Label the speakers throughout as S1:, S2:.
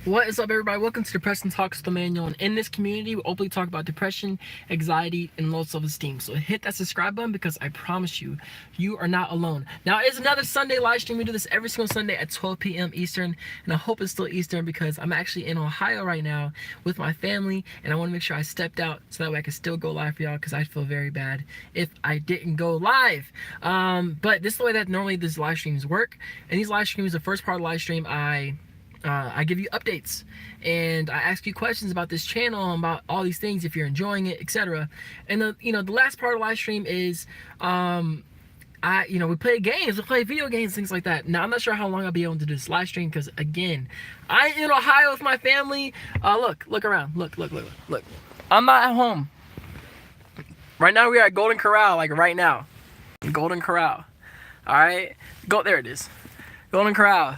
S1: What is up, everybody? Welcome to Depression Talks with Emmanuel. And in this community, we openly talk about depression, anxiety, and low self-esteem. So hit that subscribe button because I promise you, you are not alone. Now, it is another Sunday live stream. We do this every single Sunday at 12 p.m. Eastern. And I hope it's still Eastern because I'm actually in Ohio right now with my family. And I want to make sure I stepped out so that way I can still go live for y'all because I feel very bad if I didn't go live. But this is the way that normally these live streams work. And these live streams, the first part of the live stream, I give you updates and I ask you questions about this channel, about all these things, if you're enjoying it, etc. And the last part of the live stream is we play games, we play video games, things like that. Now I'm not sure how long I'll be able to do this live stream because again, I'm in Ohio with my family. Look around, look. I'm not at home. Right now we are at Golden Corral, like right now. Golden Corral. Alright? There it is. Golden Corral.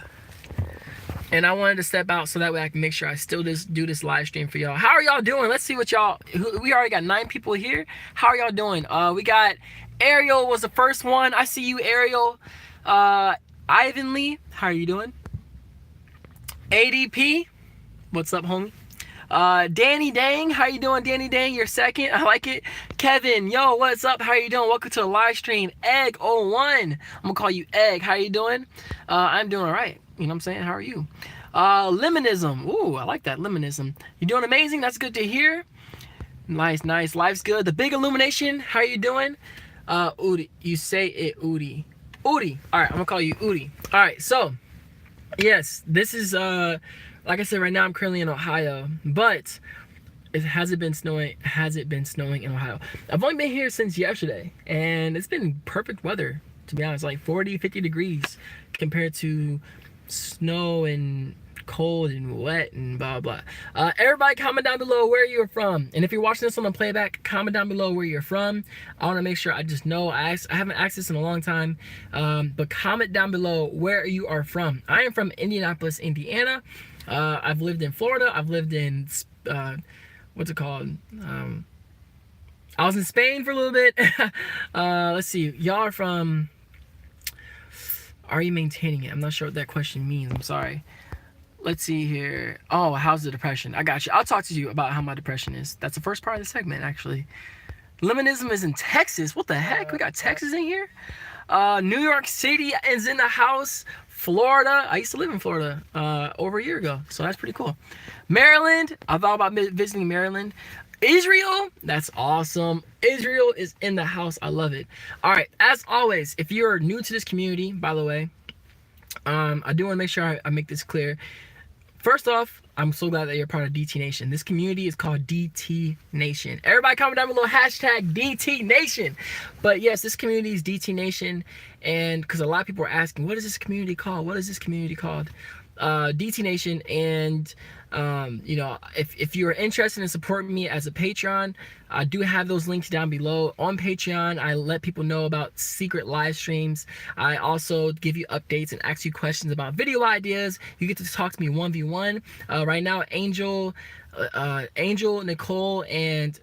S1: And I wanted to step out so that way I can make sure I still just do this live stream for y'all. How are y'all doing? Let's see what y'all... We already got 9 people here. How are y'all doing? We got... Ariel was the first one. I see you, Ariel. Ivan Lee. How are you doing? ADP. What's up, homie? Danny Dang. How you doing, Danny Dang? You're second. I like it. Kevin. Yo, what's up? How you doing? Welcome to the live stream. Egg01. I'm going to call you Egg. How you doing? I'm doing all right. You know what I'm saying? How are you? Limonism. Ooh, I like that. Limonism. You're doing amazing. That's good to hear. Nice. Life's good. The Big Illumination. How are you doing? Udi. You say it, Udi. Udi. All right, I'm going to call you Udi. All right, so, yes, this is, like I said, right now I'm currently in Ohio, but has it been snowing in Ohio? I've only been here since yesterday, and it's been perfect weather, to be honest, like 40, 50 degrees compared to snow and cold and wet and blah blah. Everybody comment down below where you're from, and if you're watching this on the playback, comment down below where you're from. I want to make sure I just know. I haven't asked this in a long time, but comment down below where you are from. I am from Indianapolis, Indiana. I've lived in Florida. I've lived in what's it called? I was in Spain for a little bit. Let's see, y'all are from... Are you maintaining it? I'm not sure what that question means. I'm sorry. Let's see here. Oh, how's the depression? I got you. I'll talk to you about how my depression is. That's the first part of the segment, actually. Limonism is in Texas. What the heck? We got Texas in here? New York City is in the house. Florida. I used to live in Florida over a year ago, so that's pretty cool. Maryland. I thought about visiting Maryland. Israel, that's awesome. Israel is in the house. I love it. All right, as always, if you're new to this community, by the way, I do want to make sure I make this clear. First off, I'm so glad that you're part of DT Nation. This community is called DT Nation. Everybody comment down below, hashtag DT Nation. But yes, this community is DT Nation, and because a lot of people are asking, what is this community called? What is this community called? DT Nation. And if you're interested in supporting me as a Patreon, I do have those links down below. On Patreon, I let people know about secret live streams. I also give you updates and ask you questions about video ideas. You get to talk to me 1v1. Right now, Angel, Nicole, and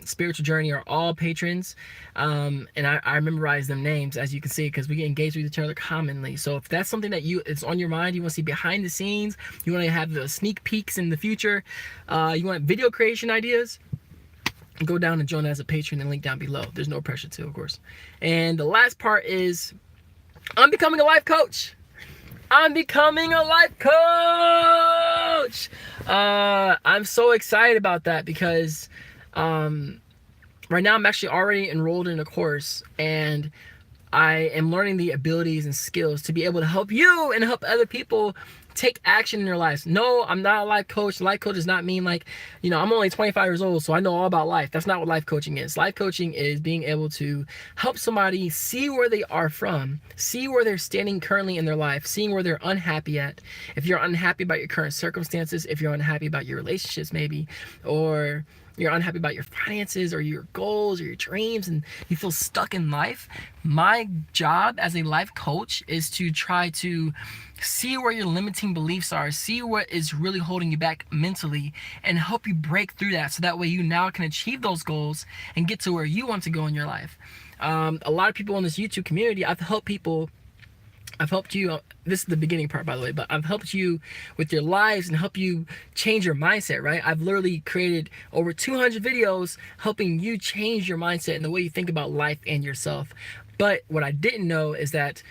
S1: Spiritual Journey are all patrons, and I memorize them names, as you can see, because we get engaged with each other commonly. So if that's something that it's on your mind, you want to see behind the scenes, you want to have the sneak peeks in the future, you want video creation ideas, go down and join as a patron and link down below. There's no pressure to, of course. And the last part is I'm becoming a life coach. I'm becoming a life coach. I'm so excited about that because right now I'm actually already enrolled in a course, and I am learning the abilities and skills to be able to help you and help other people take action in their lives. No, I'm not a life coach. Life coach does not mean like, I'm only 25 years old, so I know all about life. That's not what life coaching is. Life coaching is being able to help somebody see where they are from, see where they're standing currently in their life, seeing where they're unhappy at. If you're unhappy about your current circumstances, if you're unhappy about your relationships maybe, or you're unhappy about your finances or your goals or your dreams and you feel stuck in life, my job as a life coach is to try to see where your limiting beliefs are, see what is really holding you back mentally, and help you break through that so that way you now can achieve those goals and get to where you want to go in your life. A lot of people in this YouTube community, I've helped people I've helped you. This is the beginning part, by the way, but I've helped you with your lives and help you change your mindset, right? I've literally created over 200 videos helping you change your mindset and the way you think about life and yourself. But what I didn't know is that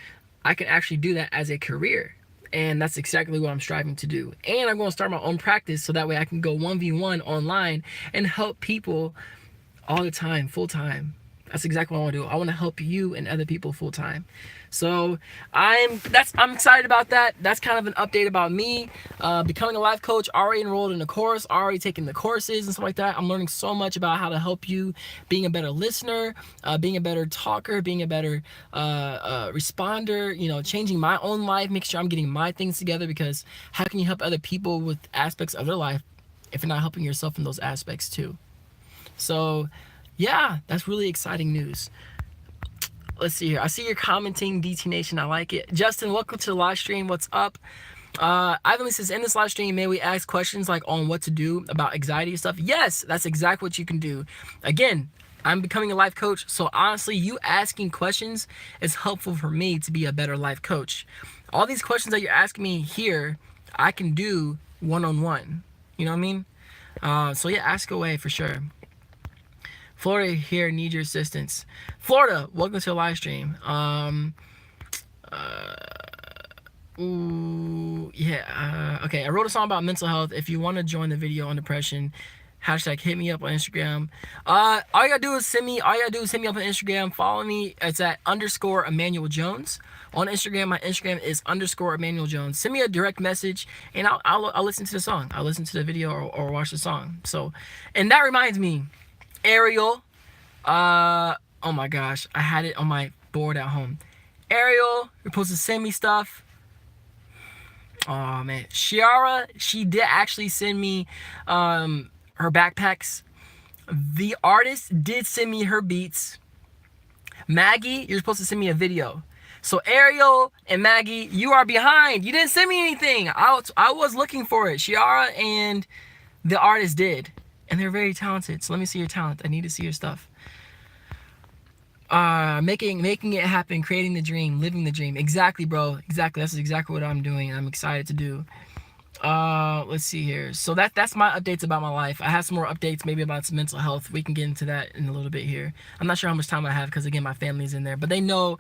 S1: I can actually do that as a career. And that's exactly what I'm striving to do. And I'm going to start my own practice so that way I can go 1v1 online and help people all the time, full time. That's exactly what I want to do. I want to help you and other people full time. So I'm excited about that. That's kind of an update about me becoming a life coach. Already enrolled in the course, already taking the courses and stuff like that. I'm learning so much about how to help you, being a better listener, being a better talker, being a better responder. You know, changing my own life, make sure I'm getting my things together. Because how can you help other people with aspects of their life if you're not helping yourself in those aspects too? So, yeah, that's really exciting news. Let's see here. I see you're commenting, DT Nation. I like it. Justin, welcome to the live stream. What's up? Ivan says, in this live stream, may we ask questions like on what to do about anxiety and stuff? Yes, that's exactly what you can do. Again, I'm becoming a life coach, so honestly, you asking questions is helpful for me to be a better life coach. All these questions that you're asking me here, I can do one-on-one. You know what I mean? So yeah, ask away for sure. Florida here, need your assistance. Florida, welcome to the live stream. Okay, I wrote a song about mental health. If you want to join the video on depression, hashtag hit me up on Instagram. All you gotta do is send me up on Instagram. Follow me. It's at _Emmanuel Jones. On Instagram, my Instagram is _Emmanuel Jones. Send me a direct message and I'll listen to the song. I'll listen to the video or watch the song. So, and that reminds me, Ariel, oh my gosh, I had it on my board at home. Ariel, you're supposed to send me stuff. Oh man, Shiara, she did actually send me her backpacks. The artist did send me her beats. Maggie, you're supposed to send me a video. So Ariel and Maggie, you are behind. You didn't send me anything. I was looking for it. Shiara and the artist did. And they're very talented. So let me see your talent. I need to see your stuff. Making it happen, creating the dream, living the dream. Exactly, bro. Exactly. That's exactly what I'm doing. I'm excited to do. Let's see here. So that's my updates about my life. I have some more updates maybe about some mental health. We can get into that in a little bit here. I'm not sure how much time I have because again my family's in there, but they know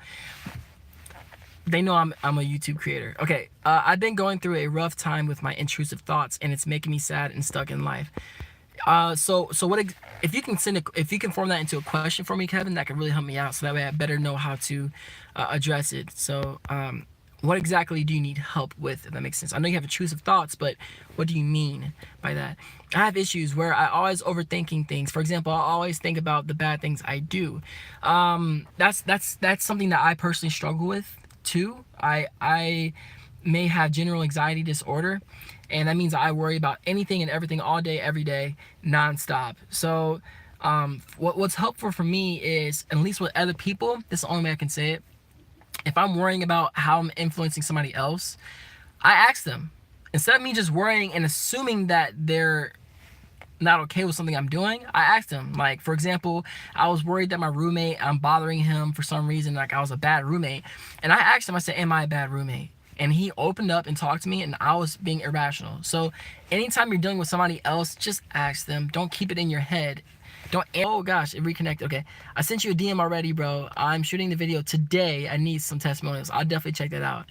S1: I'm a YouTube creator. Okay, I've been going through a rough time with my intrusive thoughts and it's making me sad and stuck in life. So what if you can form that into a question for me, Kevin, that could really help me out. So that way I better know how to address it. So what exactly do you need help with, if that makes sense? I know you have intrusive thoughts, but what do you mean by that? I have issues where I always overthinking things. For example, I always think about the bad things I do. That's something that I personally struggle with too. I may have general anxiety disorder, and that means I worry about anything and everything all day, every day, nonstop. So what's helpful for me is, at least with other people, this is the only way I can say it, if I'm worrying about how I'm influencing somebody else, I ask them. Instead of me just worrying and assuming that they're not okay with something I'm doing, I asked them. Like, for example, I was worried that my roommate, I'm bothering him for some reason, like I was a bad roommate. And I asked him, I said, am I a bad roommate? And he opened up and talked to me, and I was being irrational. So anytime you're dealing with somebody else, just ask them. Don't keep it in your head. Oh gosh, it reconnected. Okay, I sent you a DM already, bro. I'm shooting the video today. I need some testimonials. I'll definitely check that out.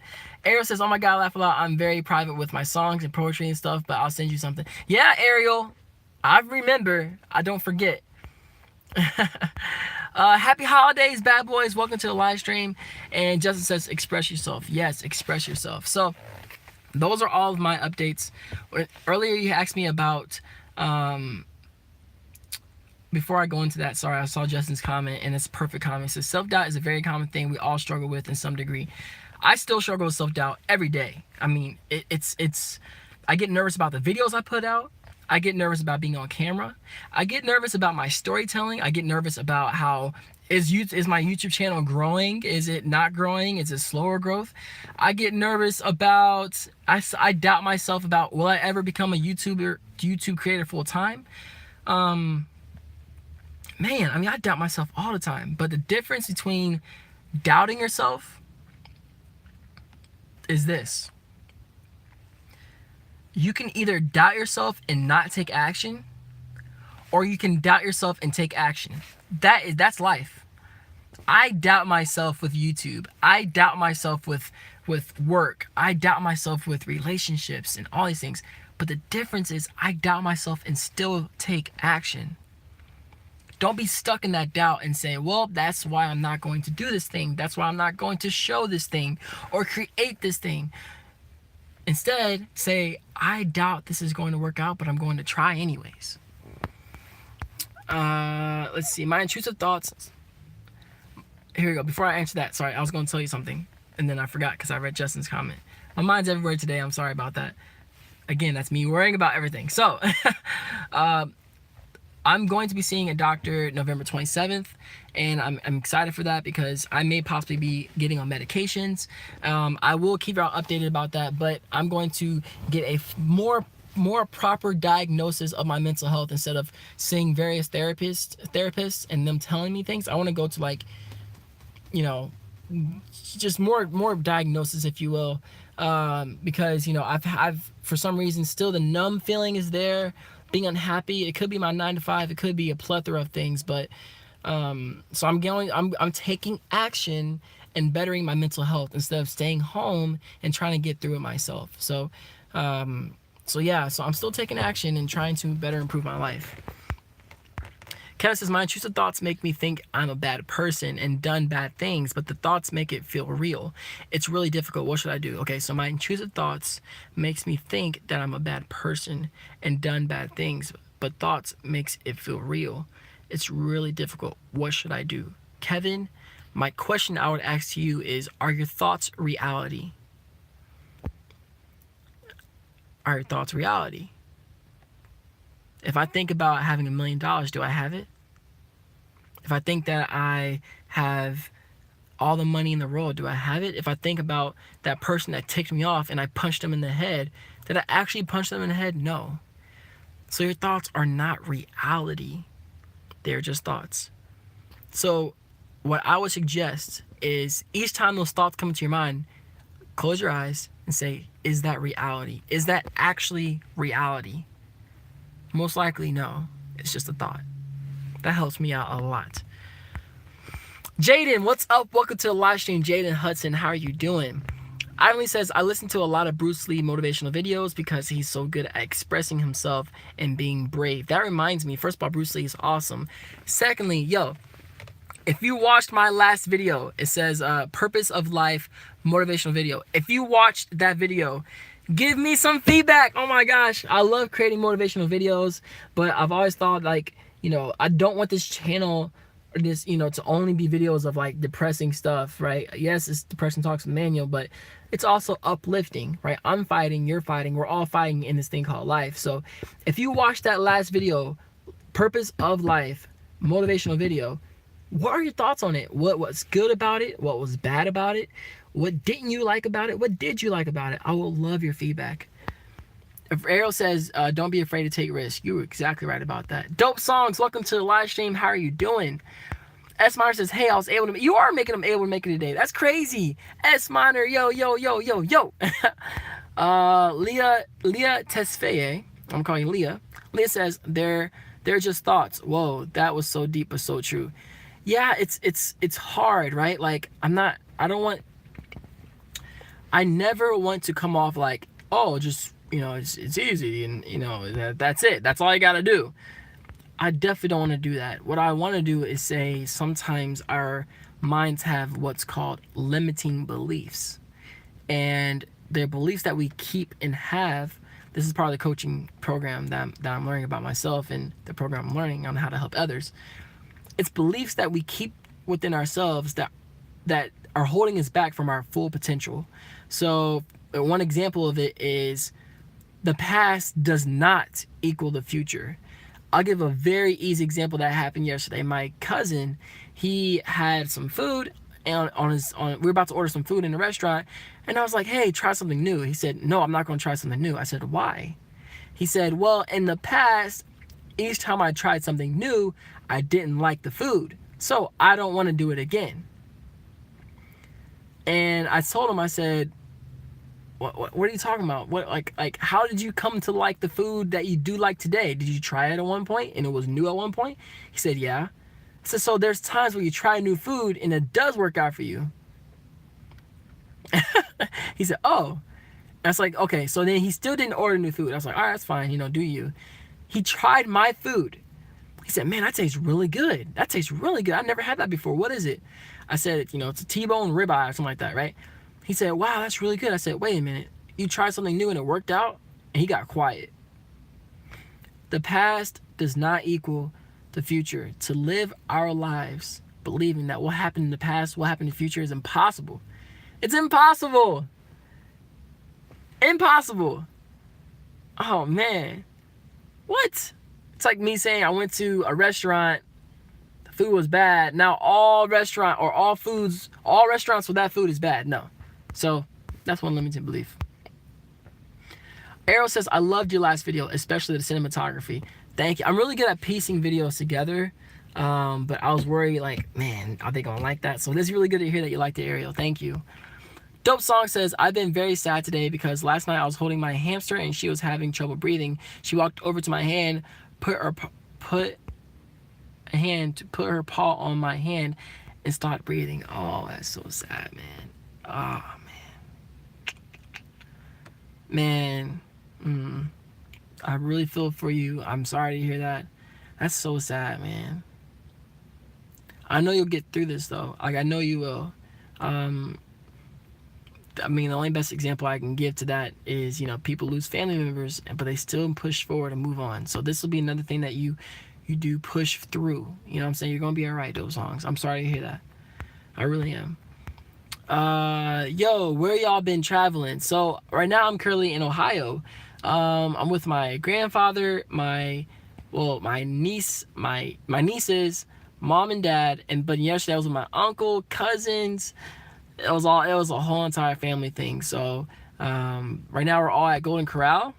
S1: Ariel says, oh my God, I laugh a lot. I'm very private with my songs and poetry and stuff, but I'll send you something. Yeah, Ariel, I remember. I don't forget. Happy holidays, bad boys. Welcome to the live stream. And Justin says, express yourself. Yes, express yourself. So those are all of my updates. Earlier you asked me about, before I go into that, sorry, I saw Justin's comment, and it's a perfect comment. It says, self-doubt is a very common thing we all struggle with in some degree. I still struggle with self-doubt every day. I mean, I get nervous about the videos I put out. I get nervous about being on camera. I get nervous about my storytelling. I get nervous about how is my YouTube channel growing? Is it not growing? Is it slower growth? I get nervous about, I doubt myself about, will I ever become a YouTube creator full time? Man, I mean, I doubt myself all the time. But the difference between doubting yourself is this. You can either doubt yourself and not take action, or you can doubt yourself and take action. That's life. I doubt myself with YouTube. I doubt myself with work. I doubt myself with relationships and all these things. But the difference is I doubt myself and still take action. Don't be stuck in that doubt and say, well, that's why I'm not going to do this thing. That's why I'm not going to show this thing or create this thing. Instead, say, I doubt this is going to work out, but I'm going to try anyways. Let's see. My intrusive thoughts. Here we go. Before I answer that, sorry, I was going to tell you something, and then I forgot because I read Justin's comment. My mind's everywhere today. I'm sorry about that. Again, that's me worrying about everything. So, I'm going to be seeing a doctor November 27th, and I'm excited for that because I may possibly be getting on medications. I will keep y'all updated about that, but I'm going to get a more proper diagnosis of my mental health instead of seeing various therapists and them telling me things. I want to go to, like, you know, just more diagnosis, if you will, because, you know, I've for some reason still the numb feeling is there. Being unhappy, it could be my 9 to 5, it could be a plethora of things, but so I'm taking action and bettering my mental health instead of staying home and trying to get through it myself. So I'm still taking action and trying to better improve my life. Kevin says, my intrusive thoughts make me think I'm a bad person and done bad things, but the thoughts make it feel real. It's really difficult. What should I do? Okay, so my intrusive thoughts makes me think that I'm a bad person and done bad things, but thoughts makes it feel real. It's really difficult. What should I do? Kevin, my question I would ask to you is, are your thoughts reality? Are your thoughts reality? If I think about having $1 million, do I have it? If I think that I have all the money in the world, do I have it? If I think about that person that ticked me off and I punched them in the head, did I actually punch them in the head? No. So your thoughts are not reality. They're just thoughts. So what I would suggest is each time those thoughts come into your mind, close your eyes and say, is that reality? Is that actually reality? Most likely, no. It's just a thought. That helps me out a lot. Jaden, what's up? Welcome to the live stream. Jaden Hudson, how are you doing? Ivan says, I listen to a lot of Bruce Lee motivational videos because he's so good at expressing himself and being brave. That reminds me, first of all, Bruce Lee is awesome. Secondly, if you watched my last video, it says Purpose of Life motivational video. If you watched that video, give me some feedback. Oh my gosh, I love creating motivational videos, but I've always thought, like, you know, I don't want this channel or this, you know, to only be videos of like depressing stuff, right? Yes, it's Depression Talks with Manual, but it's also uplifting, right? I'm fighting, you're fighting, we're all fighting in this thing called life. So if you watched that last video, Purpose of Life motivational video, what are your thoughts on it? What was good about it? What was bad about it? What didn't you like about it? What did you like about it? I will love your feedback. If Ariel says, don't be afraid to take risks. You were exactly right about that. Dope Songs, welcome to the live stream. How are you doing? S Minor says, hey, I was able to, you are making them able to make it today. That's crazy. S Minor, yo. Leah Tesfaye, I'm calling you Leah. Leah says, they're just thoughts. Whoa, that was so deep but so true. Yeah, it's hard, right? Like, I never want to come off like, oh, just, you know, it's easy and, you know, that's it. That's all you got to do. I definitely don't want to do that. What I want to do is say sometimes our minds have what's called limiting beliefs. And they're beliefs that we keep and have. This is part of the coaching program that I'm learning about myself and the program I'm learning on how to help others. It's beliefs that we keep within ourselves that are holding us back from our full potential. So one example of it is the past does not equal the future. I'll give a very easy example that happened yesterday. My cousin, he had some food and we were about to order some food in the restaurant, and I was like, hey, try something new. He said, no, I'm not going to try something new. I said, why? He said, well, in the past, each time I tried something new, I didn't like the food, so I don't want to do it again. And I told him, I said, What are you talking about? What, like how did you come to like the food that you do like today? Did you try it at one point and it was new at one point? He said, yeah. I said, so there's times where you try new food and it does work out for you. He said, oh. I was like, okay. So then he still didn't order new food. I was like, all right, that's fine. You know, do you? He tried my food. He said, man, that tastes really good. That tastes really good. I never had that before. What is it? I said, you know, it's a T-bone ribeye or something like that, right? He said, wow, that's really good. I said, wait a minute. You tried something new and it worked out? And he got quiet. The past does not equal the future. To live our lives believing that what happened in the past, what happened in the future is impossible. It's impossible. Impossible. Oh, man. What? It's like me saying I went to a restaurant, the food was bad. Now all restaurants with that food is bad. No. So that's one limiting belief. Arrow says, I loved your last video, especially the cinematography. Thank you. I'm really good at piecing videos together. But I was worried, like, man, are they gonna like that? So this is really good to hear that you liked it, Ariel. Thank you. Dope Song says, I've been very sad today because last night I was holding my hamster and she was having trouble breathing. She walked over to my hand, put her paw on my hand and started breathing. Oh, that's so sad, man. Oh, man. I really feel for you. I'm sorry to hear that. That's so sad, man. I know you'll get through this, though. Like, I know you will. I mean, the only best example I can give to that is, you know, people lose family members, but they still push forward and move on. So this will be another thing that you do push through. You know what I'm saying? You're going to be all right, those songs. I'm sorry to hear that. I really am. Yo, where y'all been traveling? So right now I'm currently in Ohio. I'm with my grandfather, my nieces, mom and dad, but yesterday I was with my uncle, cousins. It was a whole entire family thing. So right now we're all at Golden Corral.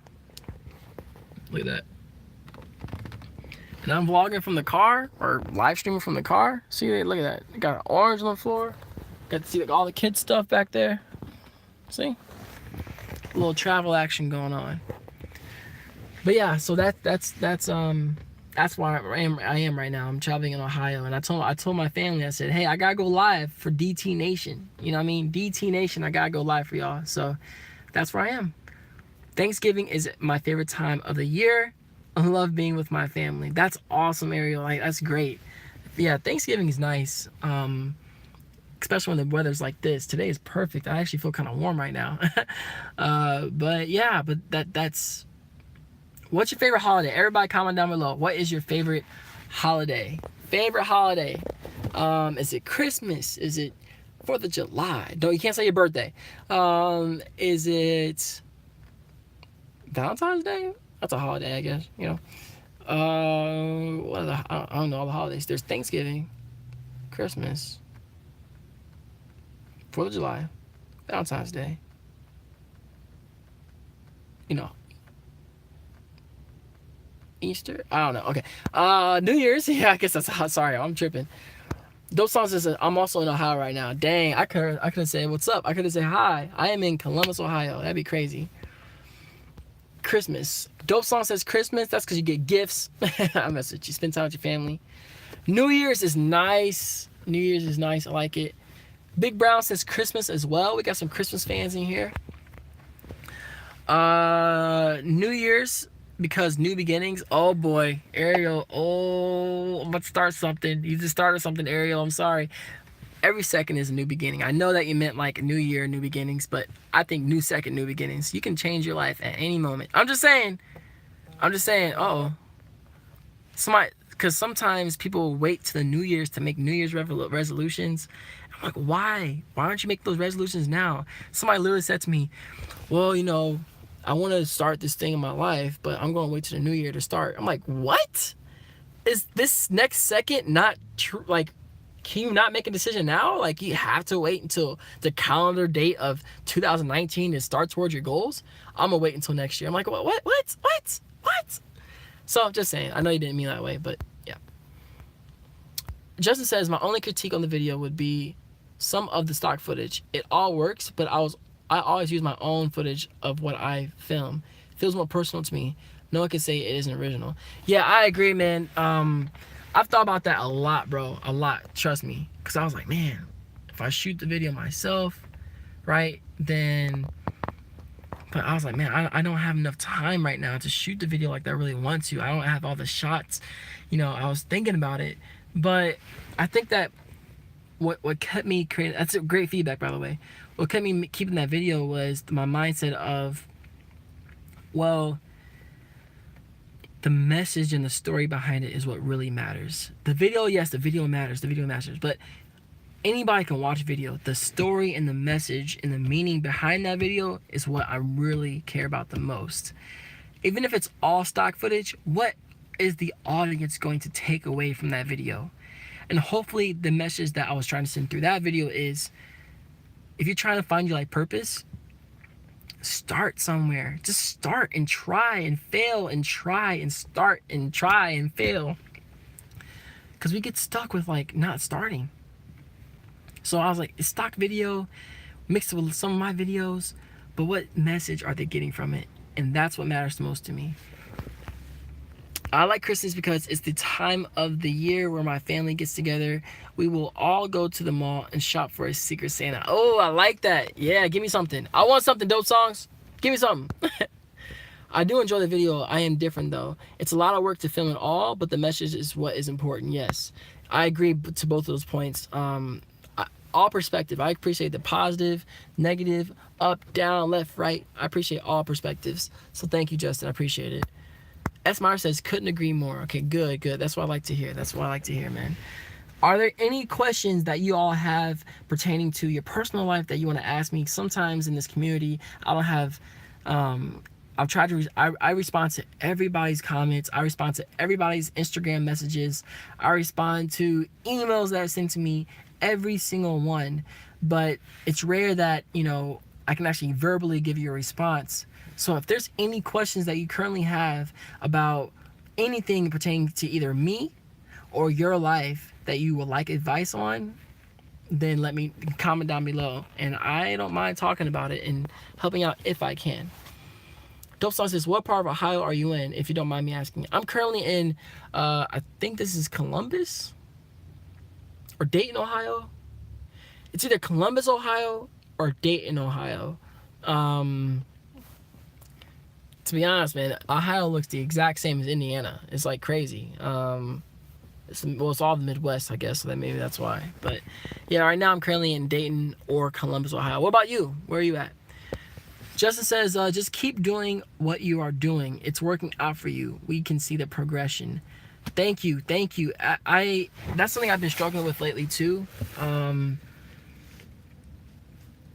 S1: Look at that. And I'm vlogging from the car, or live streaming from the car. See, look at that. I got an orange on the floor. Got to see like all the kids stuff back there. See? A little travel action going on. But yeah, so that's why I am right now. I'm traveling in Ohio, and I told my family, I said, hey, I gotta go live for DT Nation. You know what I mean? DT Nation, I gotta go live for y'all. So that's where I am. Thanksgiving is my favorite time of the year. I love being with my family. That's awesome, Ariel. Like, that's great. Yeah, Thanksgiving is nice. Especially when the weather's like this. Today is perfect. I actually feel kind of warm right now. But yeah, that's. What's your favorite holiday? Everybody comment down below. What is your favorite holiday? Favorite holiday? Is it Christmas? Is it 4th of July? No, you can't say your birthday. Is it Valentine's Day? That's a holiday, I guess. You know. I don't know all the holidays. There's Thanksgiving, Christmas, 4th of July, Valentine's Day. You know. Easter? I don't know. Okay. New Year's? Yeah, I guess that's sorry, I'm tripping. Those songs says I'm also in Ohio right now. Dang, I could have said what's up. I could have said hi. I am in Columbus, Ohio. That'd be crazy. Christmas. Dope Song says Christmas. That's because you get gifts. I mess with you. Spend time with your family. New Year's is nice. New Year's is nice. I like it. Big Brown says Christmas as well. We got some Christmas fans in here. New Year's, because new beginnings. Oh boy, Ariel. Oh, I'm about to start something. You just started something, Ariel. I'm sorry. Every second is a new beginning. I know that you meant like a new year, new beginnings, but I think new second, new beginnings. You can change your life at any moment. I'm just saying. Uh-oh. Because sometimes people wait to the New Year's to make New Year's resolutions. I'm like, why? Why don't you make those resolutions now? Somebody literally said to me, well, you know, I want to start this thing in my life, but I'm going to wait till the new year to start. I'm like, what? Is this next second not true? Like, can you not make a decision now? Like, you have to wait until the calendar date of 2019 to start towards your goals? I'm going to wait until next year. I'm like, what? So, just saying. I know you didn't mean that way, but yeah. Justin says, my only critique on the video would be some of the stock footage. It all works, but I I always use my own footage of what I film. It feels more personal to me. No one can say it isn't original. Yeah, I agree, man. I've thought about that a lot, bro. A lot. Trust me. Because I was like, man, if I shoot the video myself, right, then... But I was like, man, I don't have enough time right now to shoot the video like I really want to. I don't have all the shots. You know, I was thinking about it. But I think that what kept me creating... That's a great feedback, by the way. What kept me keeping that video was my mindset of, well, the message and the story behind it is what really matters. The video, yes, the video matters. The video matters. But anybody can watch a video. The story and the message and the meaning behind that video is what I really care about the most. Even if it's all stock footage, what is the audience going to take away from that video? And hopefully the message that I was trying to send through that video is, if you're trying to find your life purpose, start somewhere. Just start and try and fail and try and start and try and fail. Because we get stuck with like not starting. So I was like, it's stock video mixed with some of my videos, but what message are they getting from it? And that's what matters the most to me. I like Christmas because it's the time of the year where my family gets together. We will all go to the mall and shop for a Secret Santa. Oh, I like that. Yeah, give me something. I want something, Dope Songs. Give me something. I do enjoy the video. I am different though. It's a lot of work to film it all, but the message is what is important. Yes, I agree to both of those points. All perspective. I appreciate the positive, negative, up, down, left, right. I appreciate all perspectives. So thank you, Justin. I appreciate it. S. Meyer says, couldn't agree more. Okay, good, good. That's what I like to hear. That's what I like to hear, man. Are there any questions that you all have pertaining to your personal life that you want to ask me? Sometimes in this community, I don't have... I've tried to... I respond to everybody's comments. I respond to everybody's Instagram messages. I respond to emails that are sent to me. Every single one. But it's rare that, you know, I can actually verbally give you a response. So if there's any questions that you currently have about anything pertaining to either me or your life that you would like advice on, then let me comment down below. And I don't mind talking about it and helping out if I can. Dope Star says, what part of Ohio are you in, if you don't mind me asking? I'm currently in, I think this is Columbus or Dayton, Ohio. It's either Columbus, Ohio or Dayton, Ohio. To be honest, man, Ohio looks the exact same as Indiana. It's like crazy. It's all the Midwest, I guess, so that maybe that's why. But yeah, right now I'm currently in Dayton or Columbus, Ohio. What about you? Where are you at? Justin says, just keep doing what you are doing. It's working out for you. We can see the progression. Thank you, thank you. That's something I've been struggling with lately too.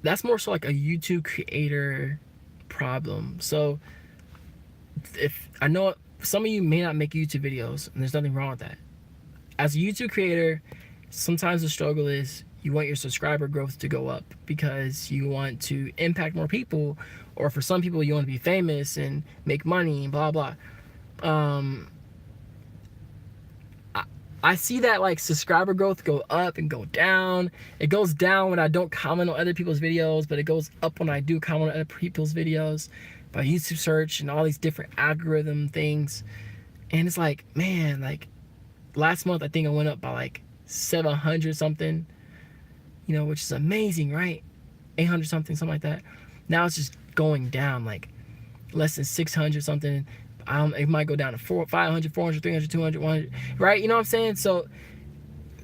S1: That's more so like a YouTube creator problem. So if I know some of you may not make YouTube videos, and there's nothing wrong with that. As a YouTube creator, sometimes the struggle is you want your subscriber growth to go up because you want to impact more people, or for some people you want to be famous and make money and blah blah. I see that like subscriber growth go up and go down. It goes down when I don't comment on other people's videos, but it goes up when I do comment on other people's videos by YouTube search and all these different algorithm things. And it's like, man, like last month I think I went up by like 700 something, you know, which is amazing, right? 800 something, something like that. Now it's just going down like less than 600 something. It might go down to 500, 400, 300, 200, 100, right? You know what I'm saying? So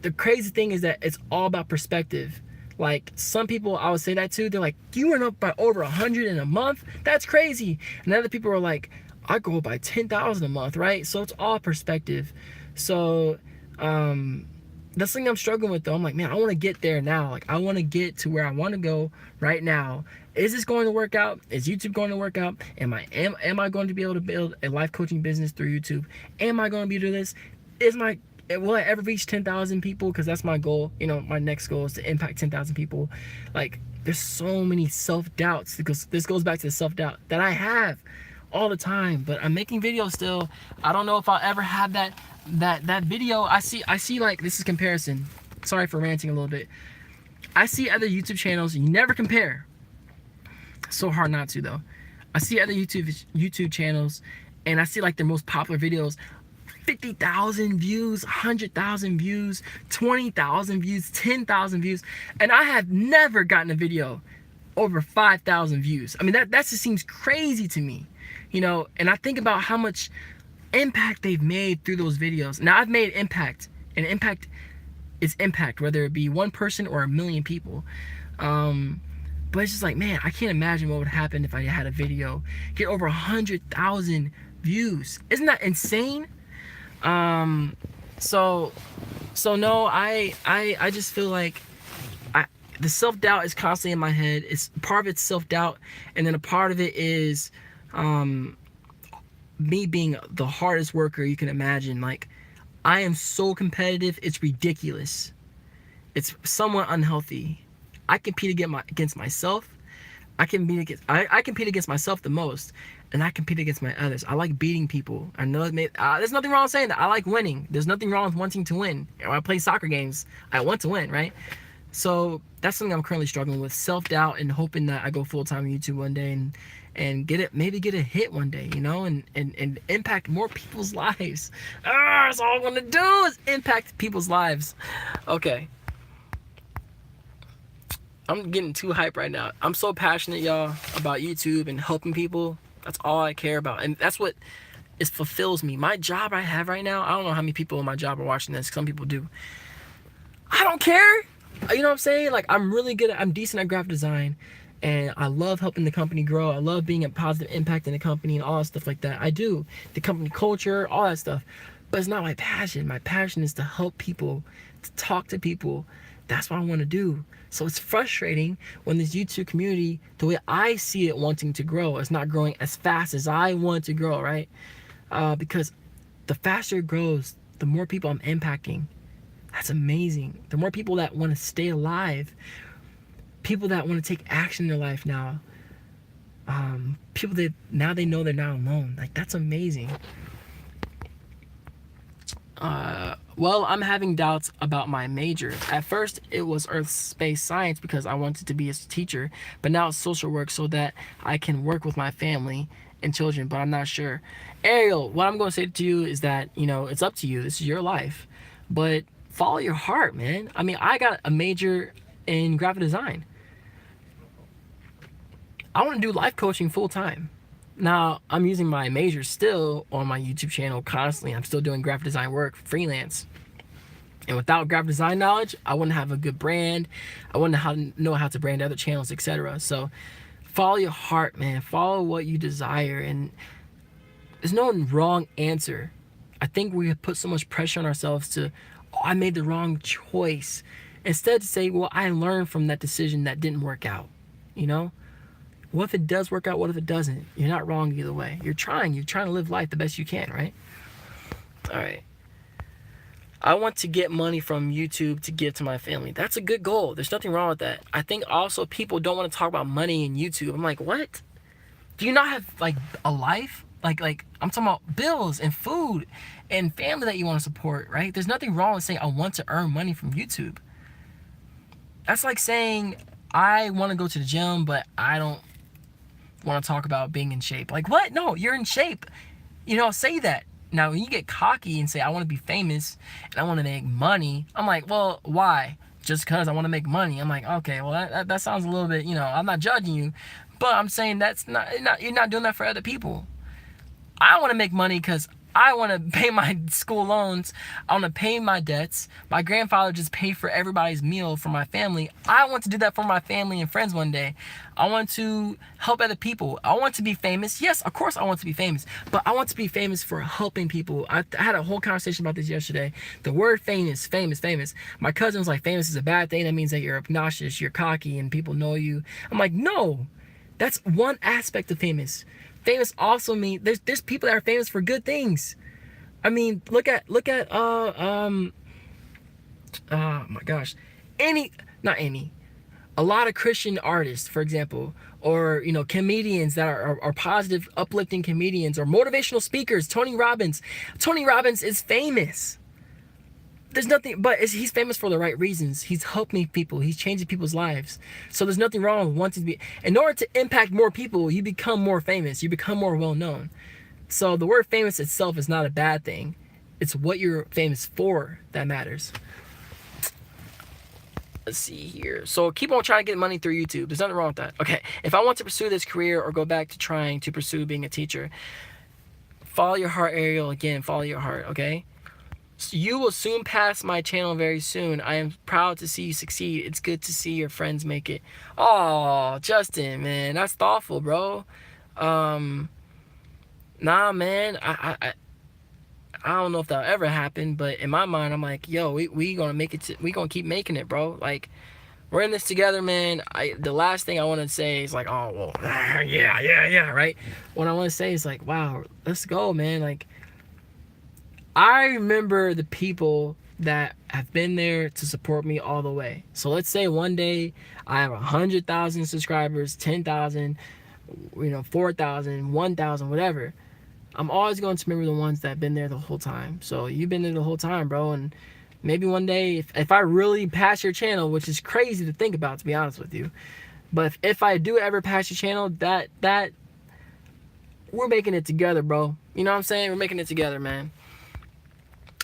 S1: the crazy thing is that it's all about perspective. Like some people, I would say that too. They're like, you went up by over 100 in a month? That's crazy. And other people are like, I go by 10,000 a month, right? So it's all perspective. So that's something I'm struggling with though. I'm like, man, I want to get there now. Like I want to get to where I want to go right now. Is this going to work out? Is YouTube going to work out? Am I going to be able to build a life coaching business through YouTube? Am I going to be doing this? Will I ever reach 10,000 people? Because that's my goal. You know, my next goal is to impact 10,000 people. Like, there's so many self-doubts, because this goes back to the self-doubt that I have all the time. But I'm making videos still. I don't know if I'll ever have that video. I see like, this is comparison. Sorry for ranting a little bit. I see other YouTube channels. You never compare. So hard not to though. I see other YouTube channels, and I see like their most popular videos, 50,000 views, 100,000 views, 20,000 views, 10,000 views, and I have never gotten a video over 5,000 views. I mean, that just seems crazy to me, you know. And I think about how much impact they've made through those videos. Now, I've made impact, and impact is impact, whether it be one person or a million people. But it's just like, man, I can't imagine what would happen if I had a video get over 100,000 views. Isn't that insane? So no, I just feel like the self-doubt is constantly in my head. It's part of it's self-doubt, and then a part of it is me being the hardest worker you can imagine. Like, I am so competitive, it's ridiculous. It's somewhat unhealthy. I compete against myself. I compete against myself the most, and I compete against my others. I like beating people. I know there's nothing wrong with saying that. I like winning. There's nothing wrong with wanting to win. When I play soccer games, I want to win, right? So that's something I'm currently struggling with: self-doubt and hoping that I go full-time on YouTube one day and maybe get a hit one day, you know, and impact more people's lives. That's all I want to do is impact people's lives. Okay. I'm getting too hyped right now. I'm so passionate, y'all, about YouTube and helping people. That's all I care about. And that's what fulfills me. My job I have right now, I don't know how many people in my job are watching this. Some people do. I don't care. You know what I'm saying? Like, I'm decent at graphic design, and I love helping the company grow. I love being a positive impact in the company and all that stuff like that. I do. The company culture, all that stuff. But it's not my passion. My passion is to help people, to talk to people. That's what I want to do. So it's frustrating when this YouTube community, the way I see it wanting to grow, is not growing as fast as I want to grow, right? Because the faster it grows, the more people I'm impacting. That's amazing. The more people that want to stay alive, people that want to take action in their life now, people that now they know they're not alone. Like, that's amazing. Well, I'm having doubts about my major. At first, it was Earth Space Science because I wanted to be a teacher, but now it's social work so that I can work with my family and children, but I'm not sure. Ariel, what I'm going to say to you is that, you know, it's up to you. This is your life, but follow your heart, man. I mean, I got a major in graphic design. I want to do life coaching full time. Now, I'm using my major still on my YouTube channel constantly. I'm still doing graphic design work, freelance. And without graphic design knowledge, I wouldn't have a good brand. I wouldn't know how to brand other channels, etc. So follow your heart, man. Follow what you desire. And there's no wrong answer. I think we have put so much pressure on ourselves to, oh, I made the wrong choice. Instead to say, well, I learned from that decision that didn't work out, you know? What if it does work out? What if it doesn't? You're not wrong either way. You're trying to live life the best you can, right? All right. I want to get money from YouTube to give to my family. That's a good goal. There's nothing wrong with that. I think also people don't want to talk about money in YouTube. I'm like, what? Do you not have like a life? Like I'm talking about bills and food and family that you want to support, right? There's nothing wrong with saying I want to earn money from YouTube. That's like saying I want to go to the gym, but I don't want to talk about being in shape. Like, what? No, you're in shape. You know, say that. Now, when you get cocky and say, I want to be famous and I want to make money, I'm like, well, why? Just because I want to make money. I'm like, okay, well, that sounds a little bit, you know, I'm not judging you, but I'm saying you're not doing that for other people. I want to make money because I want to pay my school loans. I want to pay my debts. My grandfather just paid for everybody's meal for my family. I want to do that for my family and friends one day. I want to help other people. I want to be famous. Yes, of course I want to be famous, but I want to be famous for helping people. I had a whole conversation about this yesterday. The word famous. My cousin was like, famous is a bad thing. That means that you're obnoxious, you're cocky, and people know you. I'm like, no, that's one aspect of famous. Famous also means there's people that are famous for good things. I mean, look at oh my gosh, a lot of Christian artists, for example, or you know, comedians that are positive, uplifting comedians or motivational speakers. Tony Robbins is famous. There's nothing, but he's famous for the right reasons. He's helping people. He's changing people's lives. So there's nothing wrong with wanting to be. In order to impact more people, you become more famous. You become more well known. So the word famous itself is not a bad thing. It's what you're famous for that matters. Let's see here. So keep on trying to get money through YouTube. There's nothing wrong with that. Okay, if I want to pursue this career or go back to trying to pursue being a teacher, follow your heart, Ariel. Again, follow your heart, okay? So you will soon pass my channel very soon. I am proud to see you succeed. It's good to see your friends make it. Oh, Justin, man, that's thoughtful, bro. Nah, man, I don't know if that'll ever happen, but in my mind, I'm like, yo, we gonna make it. We gonna keep making it, bro. Like, we're in this together, man. The last thing I want to say is like, oh, well, yeah, right? What I want to say is like, wow, let's go, man. Like, I remember the people that have been there to support me all the way. So let's say one day I have 100,000 subscribers, 10,000, 4,000, 1,000, whatever. I'm always going to remember the ones that have been there the whole time. So you've been there the whole time, bro. And maybe one day, if I really pass your channel, which is crazy to think about, to be honest with you. But if I do ever pass your channel, that we're making it together, bro. You know what I'm saying? We're making it together, man.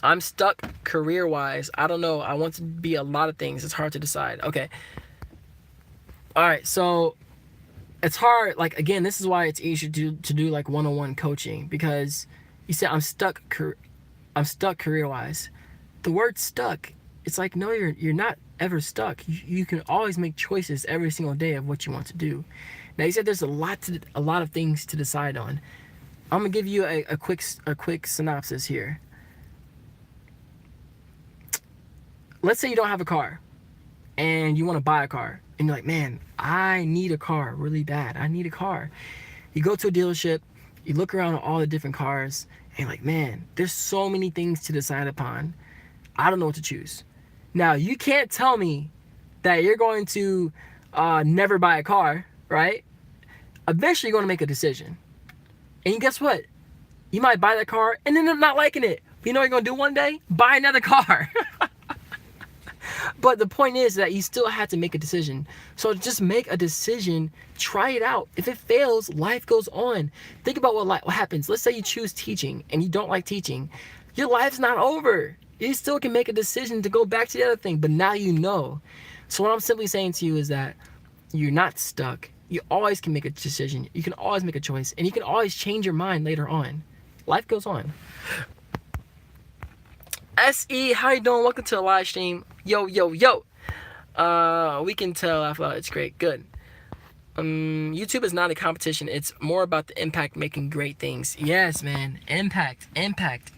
S1: I'm stuck career-wise. I don't know. I want to be a lot of things. It's hard to decide. Okay. All right. So it's hard. Like, again, this is why it's easier to do like one-on-one coaching, because you said I'm stuck career-wise. The word stuck, it's like, no, you're not ever stuck. You can always make choices every single day of what you want to do. Now, you said there's a lot of things to decide on. I'm gonna give you a quick synopsis here. Let's say you don't have a car and you want to buy a car, and you're like, man, I need a car really bad. I need a car. You go to a dealership, you look around at all the different cars, and you're like, man, there's so many things to decide upon. I don't know what to choose. Now, you can't tell me that you're going to never buy a car, right? Eventually, you're going to make a decision. And guess what? You might buy that car and end up not liking it. You know what you're going to do one day? Buy another car. But the point is that you still have to make a decision. So just make a decision, try it out. If it fails, life goes on. Think about what happens. Let's say you choose teaching and you don't like teaching. Your life's not over. You still can make a decision to go back to the other thing, but now you know. So what I'm simply saying to you is that you're not stuck. You always can make a decision. You can always make a choice, and you can always change your mind later on. Life goes on. SE, how you doing? Welcome to the live stream. Yo. We can tell. I thought it's great. Good. YouTube is not a competition. It's more about the impact, making great things. Yes, man. Impact. And that's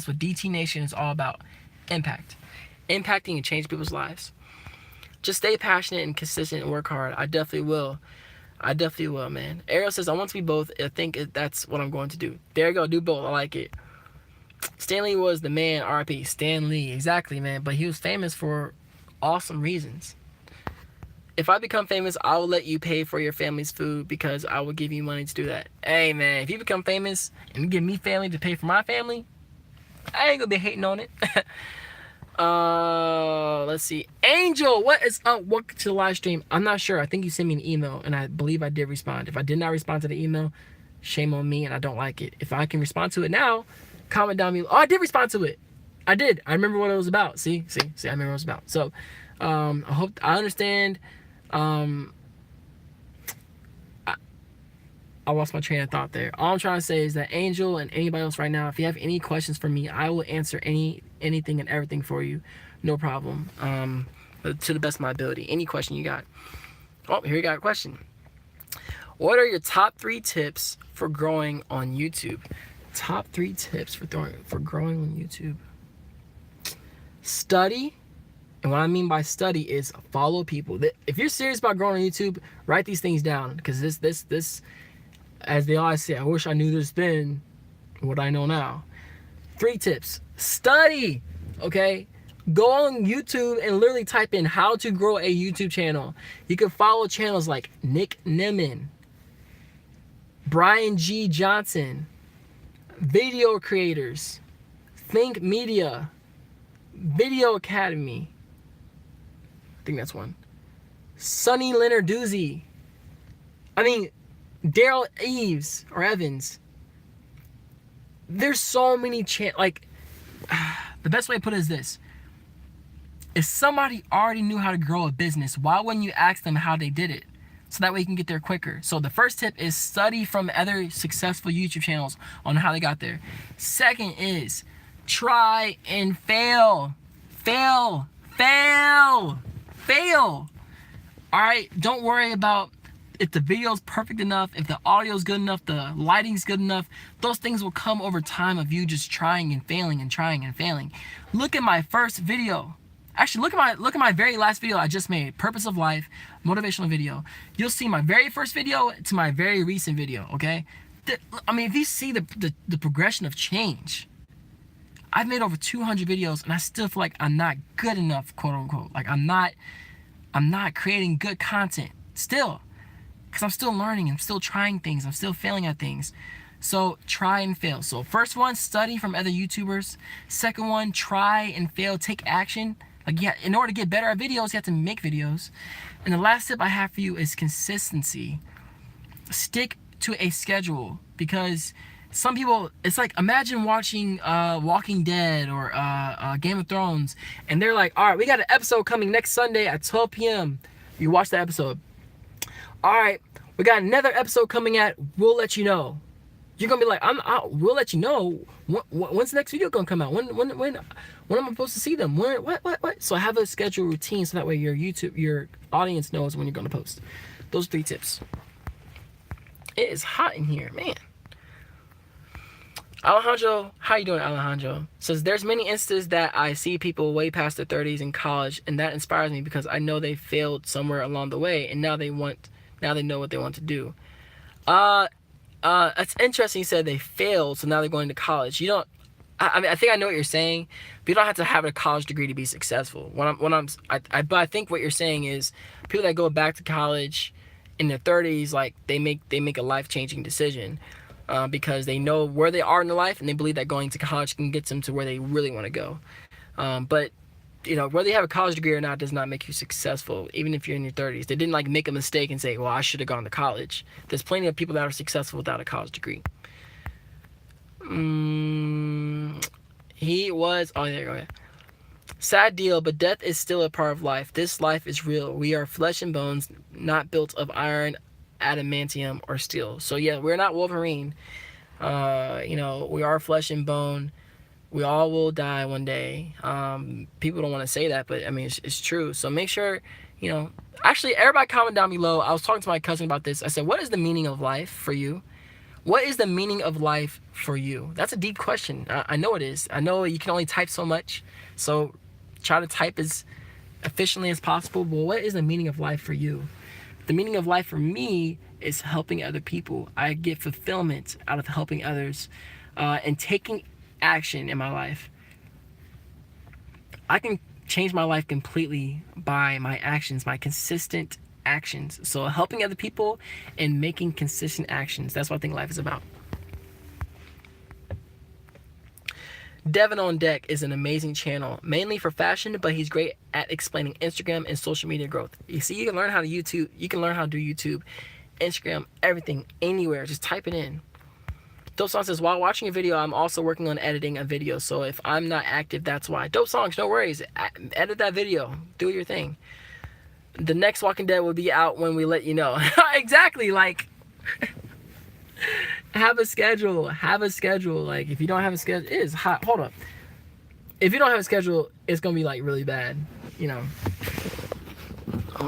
S1: what DT Nation is all about. Impact. Impacting and changing people's lives. Just stay passionate and consistent and work hard. I definitely will. Man. Ariel says, I want to be both. I think that's what I'm going to do. There you go. Do both. I like it. Stan Lee was the man. RIP. Stan Lee. Exactly, man. But he was famous for awesome reasons. If I become famous, I will let you pay for your family's food because I will give you money to do that. Hey, man. If you become famous and you give me family to pay for my family, I ain't going to be hating on it. Let's see. Angel, what is up? Welcome to the live stream. I'm not sure. I think you sent me an email, and I believe I did respond. If I did not respond to the email, shame on me, and I don't like it. If I can respond to it now, comment down below. Oh, I did respond to it. I did. I remember what it was about. See, I remember what it was about. So, I hope I understand. I lost my train of thought there. All I'm trying to say is that Angel and anybody else right now, if you have any questions for me, I will answer anything and everything for you. No problem. To the best of my ability. Any question you got. Oh, here you got a question. What are your top 3 tips for growing on YouTube? Top 3 tips for growing on YouTube. Study. And what I mean by study is follow people. If you're serious about growing on YouTube, write these things down. Because this, as they always say, I wish I knew this then what I know now. 3 tips. Study. Okay? Go on YouTube and literally type in how to grow a YouTube channel. You can follow channels like Nick Nimmin, Brian G. Johnson, video creators, Think Media, Video Academy. I think that's one. Sonny Lenarduzzi. I mean, Daryl Eves or Evans. There's so many like, the best way to put it is this. If somebody already knew how to grow a business, why wouldn't you ask them how they did it? So that way you can get there quicker. So the first tip is study from other successful YouTube channels on how they got there. Second is try and fail. Fail. Fail. Fail. All right? Don't worry about if the video's perfect enough, if the audio's good enough, the lighting's good enough. Those things will come over time of you just trying and failing and trying and failing. Look at my first video. Actually, look at my very last video I just made, Purpose of Life, motivational video. You'll see my very first video to my very recent video, okay? I mean, if you see the progression of change, I've made over 200 videos and I still feel like I'm not good enough, quote unquote. Like I'm not creating good content still, because I'm still learning, I'm still trying things, I'm still failing at things. So try and fail. So first one, study from other YouTubers. Second one, try and fail, take action. Like, yeah, in order to get better at videos, you have to make videos. And the last tip I have for you is consistency. Stick to a schedule, because some people, it's like, imagine watching Walking Dead or Game of Thrones, and they're like, all right, we got an episode coming next Sunday at 12 p.m. You watch the episode. All right, we got another episode coming at, we'll let you know. You're gonna be like, we'll let you know. When's the next video gonna come out? When am I supposed to see them? What? So have a schedule routine, so that way your audience knows when you're gonna post. Those 3 tips. It is hot in here, man. Alejandro, how you doing, Alejandro? Says, there's many instances that I see people way past their 30s in college, and that inspires me because I know they failed somewhere along the way, and now they know what they want to do. It's interesting you said they failed, so now they're going to college. I mean, I think I know what you're saying, but you don't have to have a college degree to be successful. But I think what you're saying is people that go back to college in their 30s, like they make a life-changing decision because they know where they are in their life, and they believe that going to college can get them to where they really want to go. But whether you have a college degree or not does not make you successful, even if you're in your 30s. They didn't like make a mistake and say, well, I should have gone to college. There's plenty of people that are successful without a college degree. He was, oh, there you go. Yeah. Sad deal, but death is still a part of life. This life is real. We are flesh and bones, not built of iron, adamantium, or steel. So yeah, we're not Wolverine. We are flesh and bone. We all will die one day. People don't want to say that, but I mean, it's true. So make sure, actually, everybody comment down below. I was talking to my cousin about this. I said, what is the meaning of life for you? What is the meaning of life for you? That's a deep question. I know it is. I know you can only type so much. So try to type as efficiently as possible. But what is the meaning of life for you? The meaning of life for me is helping other people. I get fulfillment out of helping others and taking action in my life. I can change my life completely by my actions, my consistent actions. So helping other people and making consistent actions. That's what I think life is about. Devin on Deck is an amazing channel, mainly for fashion, but he's great at explaining Instagram and social media growth. You see, you can learn how to do YouTube, Instagram, everything, anywhere. Just type it in. Dope Song says, while watching a video, I'm also working on editing a video. So if I'm not active, that's why. Dope Songs, no worries. Edit that video. Do your thing. The next Walking Dead will be out when we let you know. Exactly. Like, have a schedule. Have a schedule. Like, if you don't have a schedule, it is hot. Hold up. If you don't have a schedule, it's going to be, like, really bad. Hold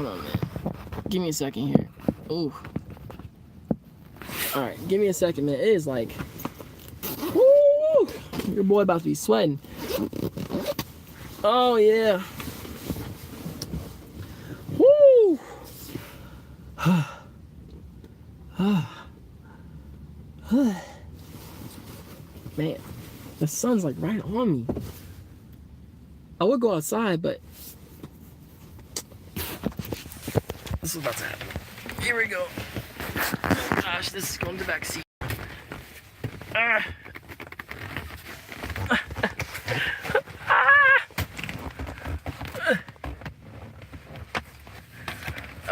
S1: on, man. Give me a second here. Ooh. All right, give me a second, man. It is like, whoo, your boy about to be sweating. Oh, yeah. Woo. Man, the sun's like right on me. I would go outside, but this is about to happen. Here we go. Oh gosh, this is going to the back seat.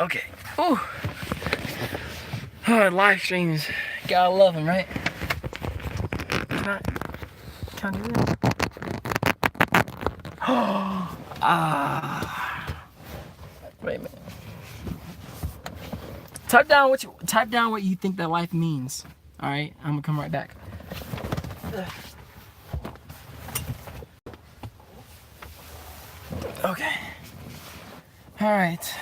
S1: Okay. Oh, live streams. Gotta love them, right? Can I do that? Wait a minute. Type down what you think that life means. All right, I'm gonna come right back. Okay. All right.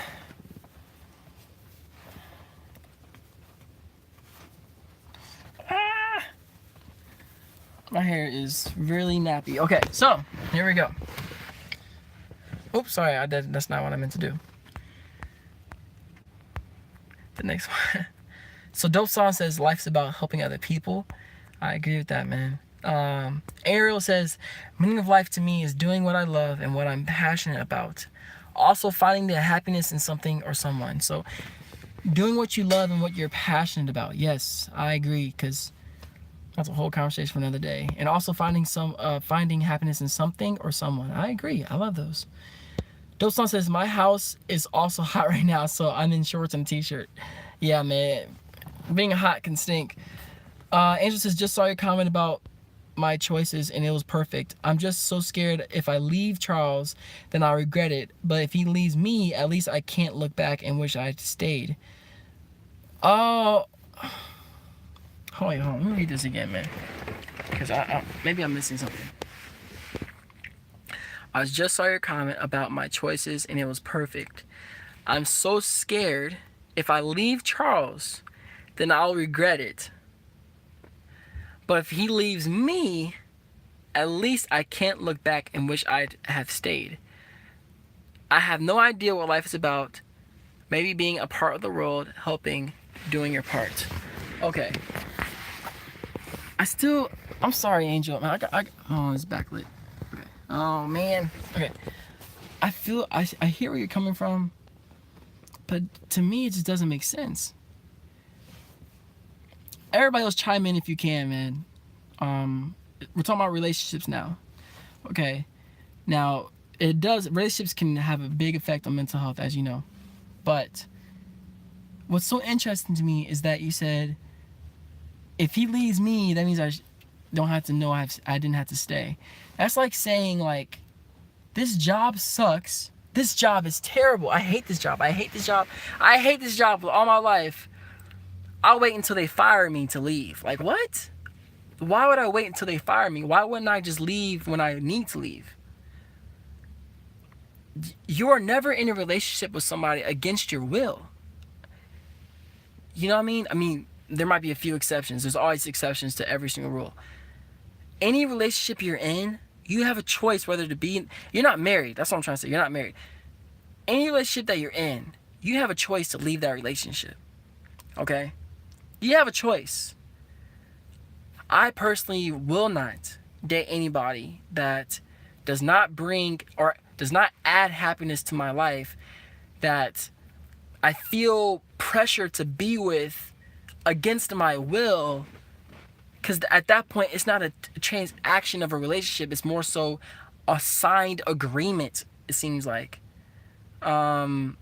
S1: My hair is really nappy. Okay, so here we go. Oops, sorry, that's not what I meant to do. The next one. So Dope Song says life's about helping other people. I agree with that, man. Ariel says meaning of life to me is doing what I love and what I'm passionate about. Also finding the happiness in something or someone. So doing what you love and what you're passionate about. Yes, I agree, because that's a whole conversation for another day. And also finding happiness in something or someone. I agree. I love those. Dope Song says my house is also hot right now, so I'm in shorts and a t-shirt. Yeah, man. Being hot can stink. Angel says just saw your comment about my choices and it was perfect. I'm just so scared if I leave Charles, then I'll regret it. But if he leaves me, at least I can't look back and wish I'd stayed. Oh. Hold on. Let me read this again, man. Because maybe I'm missing something. I just saw your comment about my choices and it was perfect. I'm so scared if I leave Charles, then I'll regret it. But if he leaves me, at least I can't look back and wish I'd have stayed. I have no idea what life is about. Maybe being a part of the world, helping, doing your part. Okay. I'm sorry, Angel. Man, oh, it's backlit. Okay. Oh, man. Okay. I hear where you're coming from, but to me, it just doesn't make sense. Everybody else chime in if you can, man. We're talking about relationships now. Okay. Now, relationships can have a big effect on mental health, as you know. But what's so interesting to me is that you said, if he leaves me, that means I don't have to know I didn't have to stay. That's like saying, like, this job sucks. This job is terrible. I hate this job. I hate this job. I hate this job all my life. I'll wait until they fire me to leave. Like, what? Why would I wait until they fire me? Why wouldn't I just leave when I need to leave? You are never in a relationship with somebody against your will. You know what I mean? I mean, there might be a few exceptions. There's always exceptions to every single rule. Any relationship you're in, you have a choice whether to be... You're not married. That's what I'm trying to say. You're not married. Any relationship that you're in, you have a choice to leave that relationship. Okay? You have a choice. I personally will not date anybody that does not bring or does not add happiness to my life, that I feel pressure to be with against my will, because at that point it's not a transaction of a relationship, it's more so a signed agreement, it seems like. I don't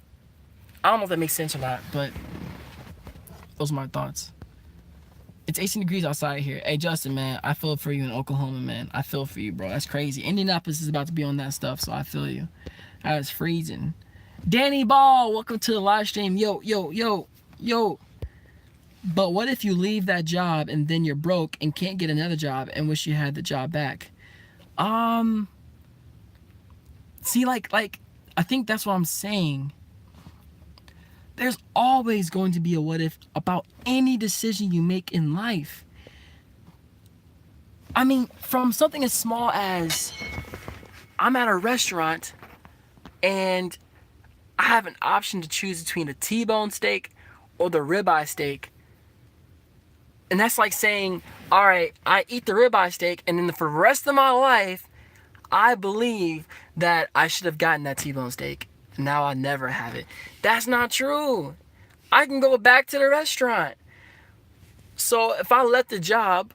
S1: know if that makes sense or not, but those are my thoughts. It's 18 degrees outside here. Hey, Justin, man, I feel for you in Oklahoma, man. I feel for you, bro. That's crazy. Indianapolis is about to be on that stuff, so I feel you. It's freezing. Danny Ball, welcome to the live stream. Yo. But what if you leave that job and then you're broke and can't get another job and wish you had the job back? See, like, I think that's what I'm saying. There's always going to be a what if about any decision you make in life. I mean, from something as small as I'm at a restaurant and I have an option to choose between a T-bone steak or the ribeye steak. And that's like saying, all right, I eat the ribeye steak and then for the rest of my life, I believe that I should have gotten that T-bone steak. Now I'll never have it. That's not true. I can go back to the restaurant. So if I left the job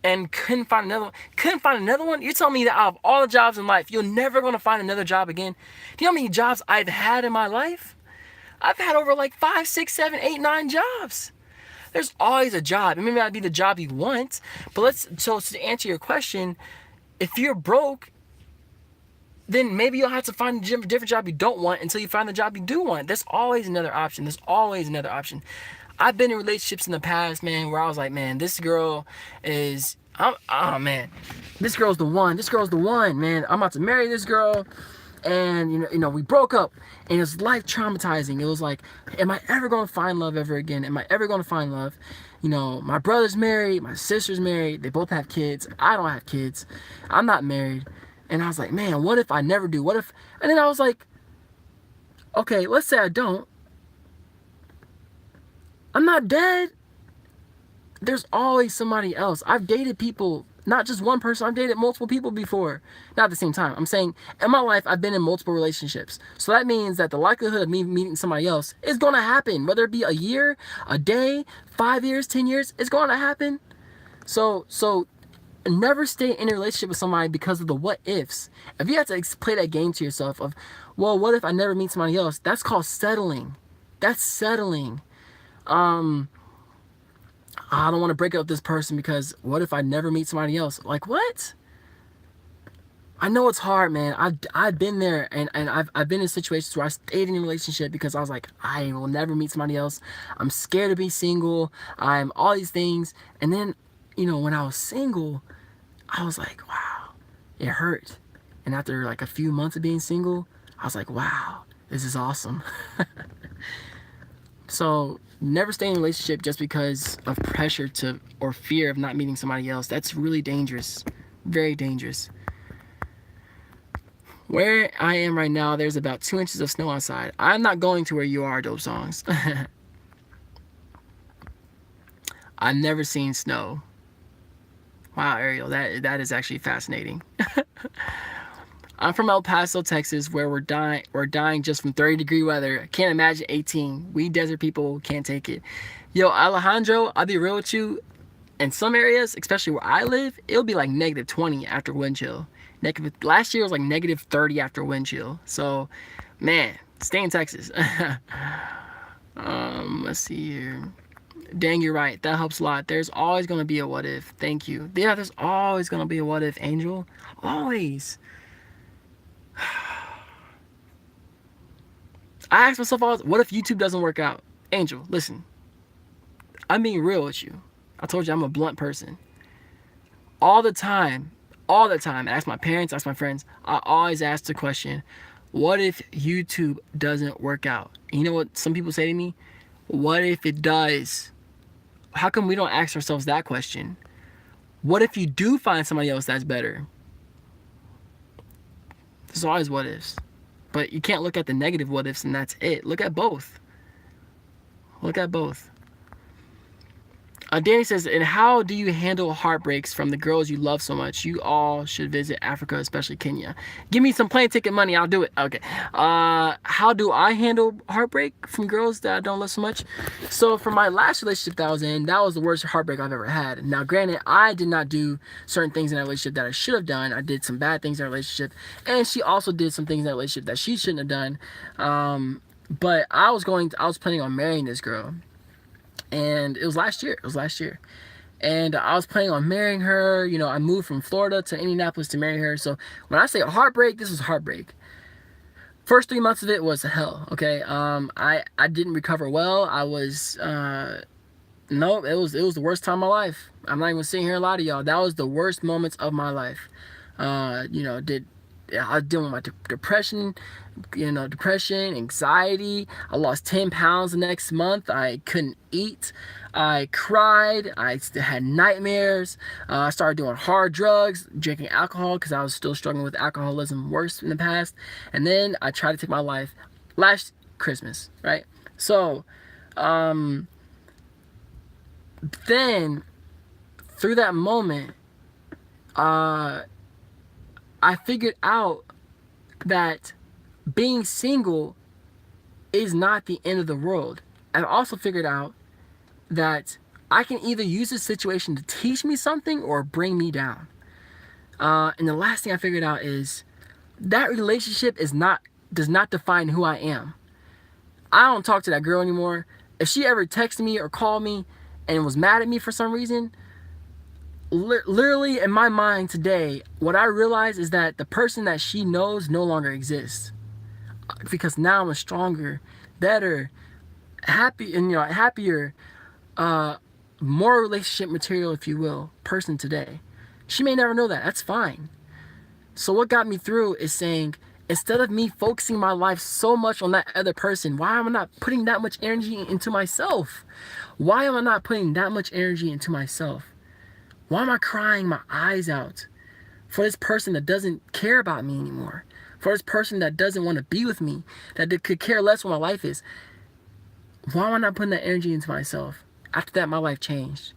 S1: and couldn't find another one, you're telling me that out of all the jobs in life, you're never going to find another job again? Do you know how many jobs I've had in my life? I've had over like 5, 6, 7, 8, 9 jobs. There's always a job. It may not be the job you want, but so to answer your question, if you're broke, then maybe you'll have to find a different job you don't want until you find the job you do want. There's always another option. There's always another option. I've been in relationships in the past, man, where I was like, man, this girl is, oh man, this girl's the one. This girl's the one, man. I'm about to marry this girl. And we broke up, and it was life traumatizing. It was like, am I ever going to find love ever again? Am I ever going to find love? My brother's married, my sister's married, they both have kids. I don't have kids. I'm not married. And I was like, man, what if I never do? What if? And then I was like, okay, let's say I don't. I'm not dead. There's always somebody else. I've dated people, not just one person. I've dated multiple people before. Not at the same time. I'm saying in my life, I've been in multiple relationships. So that means that the likelihood of me meeting somebody else is going to happen. Whether it be a year, a day, 5 years, 10 years, it's going to happen. So never stay in a relationship with somebody because of the what ifs. If you have to play that game to yourself of, well, what if I never meet somebody else? That's called settling. That's settling. I don't want to break up with this person because what if I never meet somebody else? Like, what? I know it's hard, man. I've been there, and I've been in situations where I stayed in a relationship because I was like, I will never meet somebody else. I'm scared to be single. I'm all these things. And then, when I was single, I was like, wow, it hurt. And after like a few months of being single, I was like, wow, this is awesome. So never stay in a relationship just because of pressure or fear of not meeting somebody else. That's really dangerous. Very dangerous. Where I am right now, there's about 2 inches of snow outside. I'm not going to where you are, Dope Songs. I've never seen snow. Wow, Ariel, that is actually fascinating. I'm from El Paso, Texas, where we're dying just from 30-degree weather. I can't imagine 18. We desert people can't take it. Yo, Alejandro, I'll be real with you. In some areas, especially where I live, it'll be like negative 20 after wind chill. Last year was like negative 30 after wind chill. So, man, stay in Texas. Let's see here. Dang, you're right. That helps a lot. There's always going to be a what if. Thank you. Yeah, there's always going to be a what if, Angel. Always. I ask myself always, what if YouTube doesn't work out? Angel, listen. I'm being real with you. I told you I'm a blunt person. All the time, I ask my parents, ask my friends, I always ask the question, what if YouTube doesn't work out? And you know what some people say to me? What if it does? How come we don't ask ourselves that question? What if you do find somebody else that's better? There's always what ifs. But you can't look at the negative what ifs and that's it. Look at both. Look at both. Danny says, and how do you handle heartbreaks from the girls you love so much? You all should visit Africa, especially Kenya. Give me some plane ticket money, I'll do it. Okay. How do I handle heartbreak from girls that I don't love so much? So for my last relationship that I was in, that was the worst heartbreak I've ever had. Now, granted, I did not do certain things in that relationship that I should have done. I did some bad things in that relationship, and she also did some things in that relationship that she shouldn't have done. But I was planning on marrying this girl. And it was last year. And I was planning on marrying her. I moved from Florida to Indianapolis to marry her. So when I say a heartbreak, this was heartbreak. First 3 months of it was hell. Okay. I didn't recover well. I was no, it was the worst time of my life. I'm not even sitting here a lot of y'all. That was the worst moments of my life. I was dealing with my depression, anxiety. I lost 10 pounds the next month. I couldn't eat. I cried. I had nightmares. I started doing hard drugs, drinking alcohol because I was still struggling with alcoholism worse in the past. And then I tried to take my life last Christmas, right? So, then through that moment, I figured out that being single is not the end of the world. I've also figured out that I can either use this situation to teach me something or bring me down. And the last thing I figured out is that relationship does not define who I am. I don't talk to that girl anymore. If she ever texted me or called me and was mad at me for some reason, literally in my mind today, what I realize is that the person that she knows no longer exists, because now I'm a stronger, better, happy, and happier, uh, more relationship material, if you will, person today. She may never know that. That's fine. So what got me through is saying, instead of me focusing my life so much on that other person, why am I not putting that much energy into myself? Why am I not putting that much energy into myself? Why am I crying my eyes out for this person that doesn't care about me anymore? For this person that doesn't want to be with me, that could care less what my life is? Why am I not putting that energy into myself? After that, my life changed.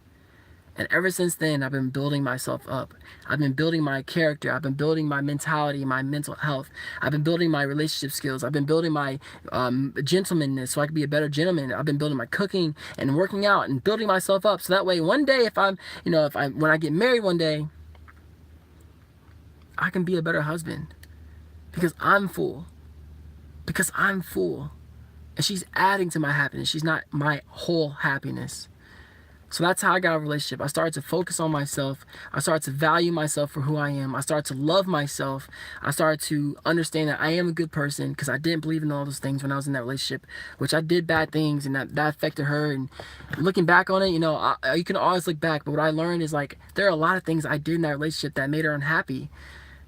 S1: And ever since then, I've been building myself up. I've been building my character. I've been building my mentality, my mental health. I've been building my relationship skills. I've been building my gentlemanness so I can be a better gentleman. I've been building my cooking and working out and building myself up. So that way, one day, when I get married one day, I can be a better husband. Because I'm full. Because I'm full. And she's adding to my happiness. She's not my whole happiness. So that's how I got a relationship. I started to focus on myself. I started to value myself for who I am. I started to love myself. I started to understand that I am a good person, because I didn't believe in all those things when I was in that relationship, which I did bad things, and that affected her. And looking back on it, you can always look back. But what I learned is, like, there are a lot of things I did in that relationship that made her unhappy.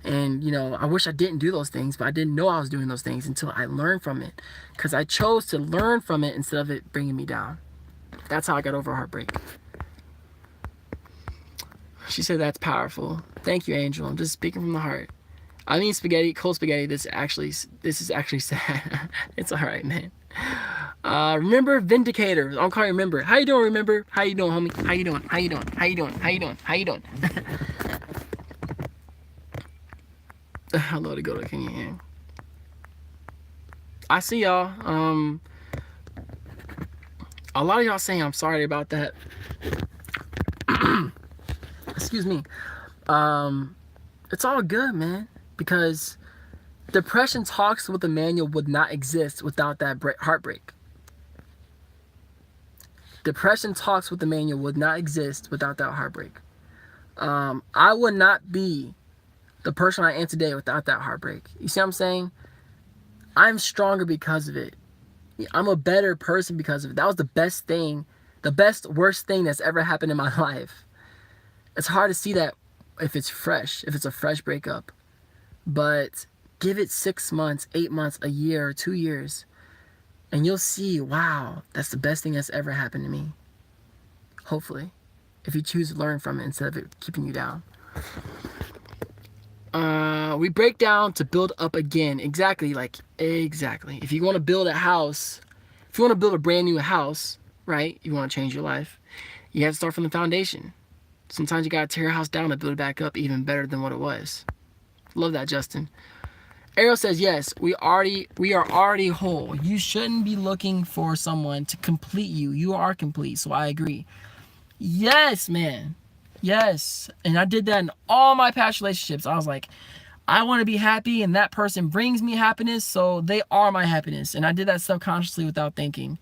S1: And, I wish I didn't do those things, but I didn't know I was doing those things until I learned from it. Because I chose to learn from it instead of it bringing me down. That's how I got over heartbreak. She said that's powerful. Thank you, Angel. I'm just speaking from the heart. I mean, spaghetti, cold spaghetti. This is actually sad. It's all right, man. Remember Vindicator. I'll call you Remember. How you doing, Remember? How you doing, homie? How you doing? How you doing? How you doing? How you doing? How you doing? I love to go to King Yang. I see y'all. A lot of y'all saying I'm sorry about that. Excuse me. It's all good, man, because Depression Talks with a Manual would not exist without that heartbreak. Depression Talks with the Manual would not exist without that heartbreak. I would not be the person I am today without that heartbreak. You see what I'm saying? I'm stronger because of it. I'm a better person because of it. That was the best thing, worst thing that's ever happened in my life. It's hard to see that if it's fresh, if it's a fresh breakup. But give it 6 months, 8 months, a year, 2 years, and you'll see, wow, that's the best thing that's ever happened to me. Hopefully. If you choose to learn from it instead of it keeping you down. We break down to build up again. Exactly. If you want to build a house, if you want to build a brand new house, right? You want to change your life. You have to start from the foundation. Sometimes you got to tear your house down to build it back up even better than what it was. Love that, Justin. Ariel says, yes, we are already whole. You shouldn't be looking for someone to complete you. You are complete. So I agree. Yes, man. Yes. And I did that in all my past relationships. I was like, I want to be happy, and that person brings me happiness, so they are my happiness. And I did that subconsciously without thinking.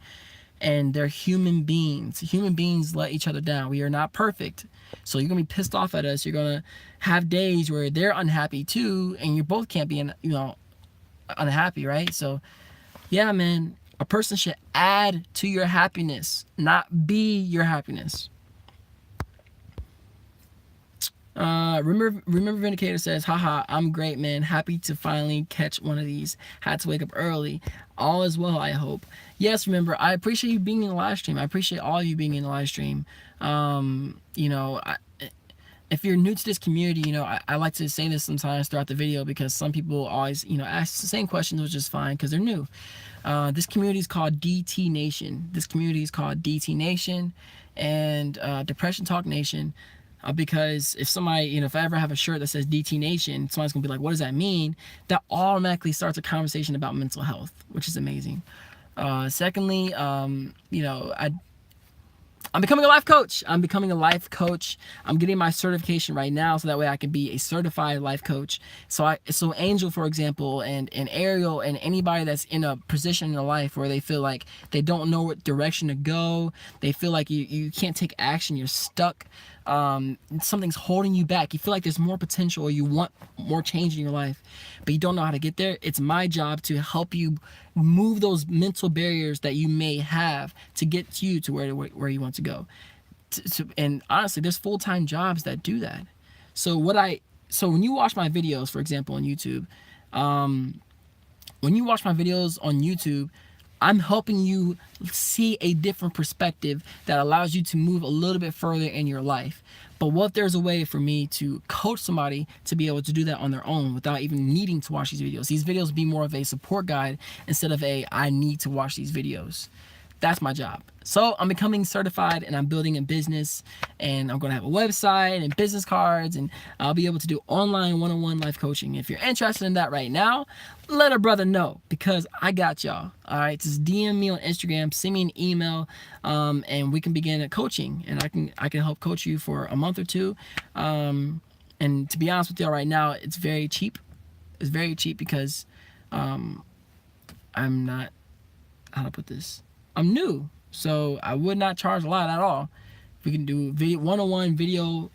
S1: And they're human beings. Human beings let each other down. We are not perfect. So you're going to be pissed off at us. You're going to have days where they're unhappy too, and you both can't be unhappy, right? So yeah, man, a person should add to your happiness, not be your happiness. Remember Vindicator says, haha, I'm great, man. Happy to finally catch one of these. Had to wake up early. All is well, I hope. Yes, remember, I appreciate you being in the live stream. I appreciate all of you being in the live stream. If you're new to this community, I like to say this sometimes throughout the video, because some people always, ask the same questions, which is fine because they're new. This community is called DT Nation. This community is called DT Nation and Depression Talk Nation. Because if somebody, if I ever have a shirt that says DT Nation, somebody's gonna be like, what does that mean? That automatically starts a conversation about mental health, which is amazing. Secondly, I'm becoming a life coach. I'm becoming a life coach. I'm getting my certification right now, so that way I can be a certified life coach. So Angel, for example, and Ariel, and anybody that's in a position in their life where they feel like they don't know what direction to go, they feel like you can't take action, you're stuck, something's holding you back, you feel like there's more potential, or you want more change in your life, but you don't know how to get there. It's my job to help you move those mental barriers that you may have to get you to where you want to go. And honestly, there's full-time jobs that do that. So when you watch my videos, for example, on YouTube, when you watch my videos on YouTube, I'm helping you see a different perspective that allows you to move a little bit further in your life. But what there's a way for me to coach somebody to be able to do that on their own without even needing to watch these videos. These videos be more of a support guide instead of a I need to watch these videos. That's my job. So I'm becoming certified, and I'm building a business, and I'm going to have a website and business cards, and I'll be able to do online one-on-one life coaching. If you're interested in that right now, let a brother know, because I got y'all. All right, just DM me on Instagram, send me an email, and we can begin a coaching, and I can help coach you for a month or two. And to be honest with y'all right now, it's very cheap. It's very cheap because I'm not, how to put this, I'm new, so I would not charge a lot at all. We can do one-on-one video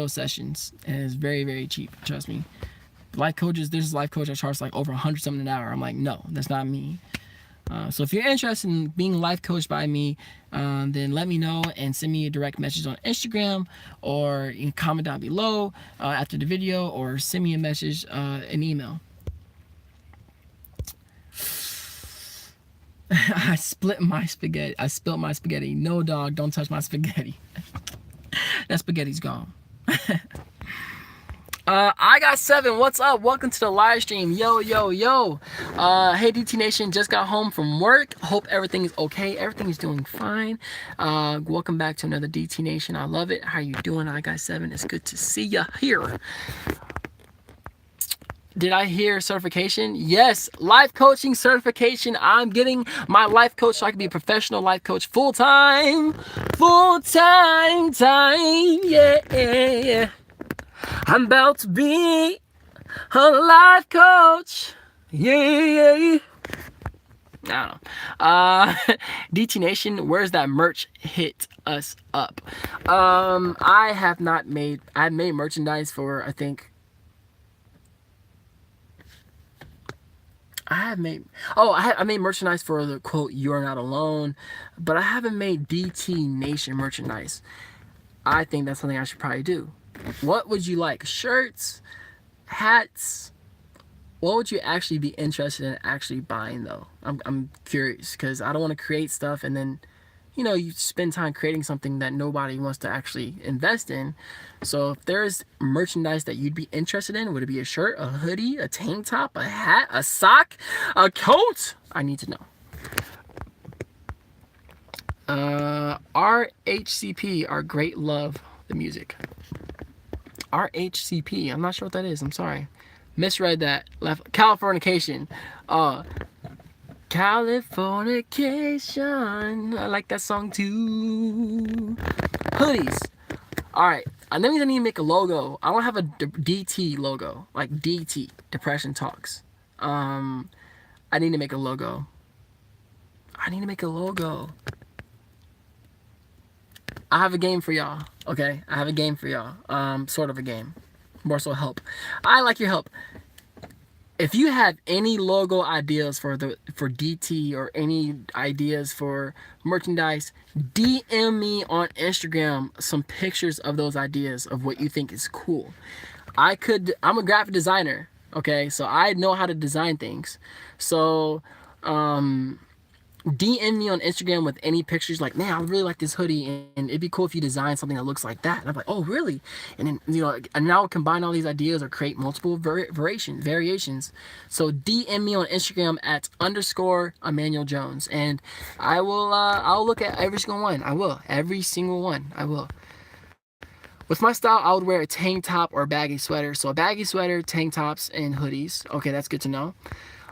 S1: sessions, and it's very, very cheap. Trust me. Life coaches, there's a life coach that charges like over 100 something an hour. I'm like, no, that's not me. So if you're interested in being life coached by me, then let me know and send me a direct message on Instagram, or you can comment down below after the video, or send me a message, an email. I split my spaghetti. I spilled my spaghetti. No, dog, don't touch my spaghetti. That spaghetti's gone. I got 7. What's up? Welcome to the live stream. Yo, yo, yo. Hey, DT Nation. Just got home from work. Hope everything is okay. Everything is doing fine. Welcome back to another DT Nation. I love it. How you doing? I got 7. It's good to see ya here. Did I hear certification? Yes, life coaching certification. I'm getting my life coach so I can be a professional life coach full-time. Full-time, yeah. I'm about to be a life coach. Yeah. I don't know. DT Nation, where's that merch? Hit us up. I made merchandise for, I think, I made merchandise for the quote, "You're not alone," but I haven't made DT Nation merchandise. I think that's something I should probably do. What would you like? Shirts, hats? What would you actually be interested in actually buying though? I'm curious, because I don't want to create stuff and then, you spend time creating something that nobody wants to actually invest in. So if there's merchandise that you'd be interested in, would it be a shirt, a hoodie, a tank top, a hat, a sock, a coat? I need to know. RHCP, our great love the music. RHCP, I'm not sure what that is. I'm sorry. Misread that. Left. Californication. Californication. I like that song too. Hoodies. Alright. I know I need to make a logo. I don't have a DT logo. Like DT. Depression Talks. I need to make a logo. I have a game for y'all. Okay? I have a game for y'all. Sort of a game. More so help. I like your help. If you have any logo ideas for DT, or any ideas for merchandise, DM me on Instagram some pictures of those ideas of what you think is cool. I'm a graphic designer, okay? So I know how to design things. So DM me on Instagram with any pictures, like, man, I really like this hoodie, and it'd be cool if you design something that looks like that. And I'm like, oh, really? And then, and now combine all these ideas or create multiple variations. So DM me on Instagram at _Emmanuel Jones, and I'll look at every single one. Every single one. I will. With my style, I would wear a tank top or a baggy sweater. So a baggy sweater, tank tops, and hoodies. Okay, that's good to know.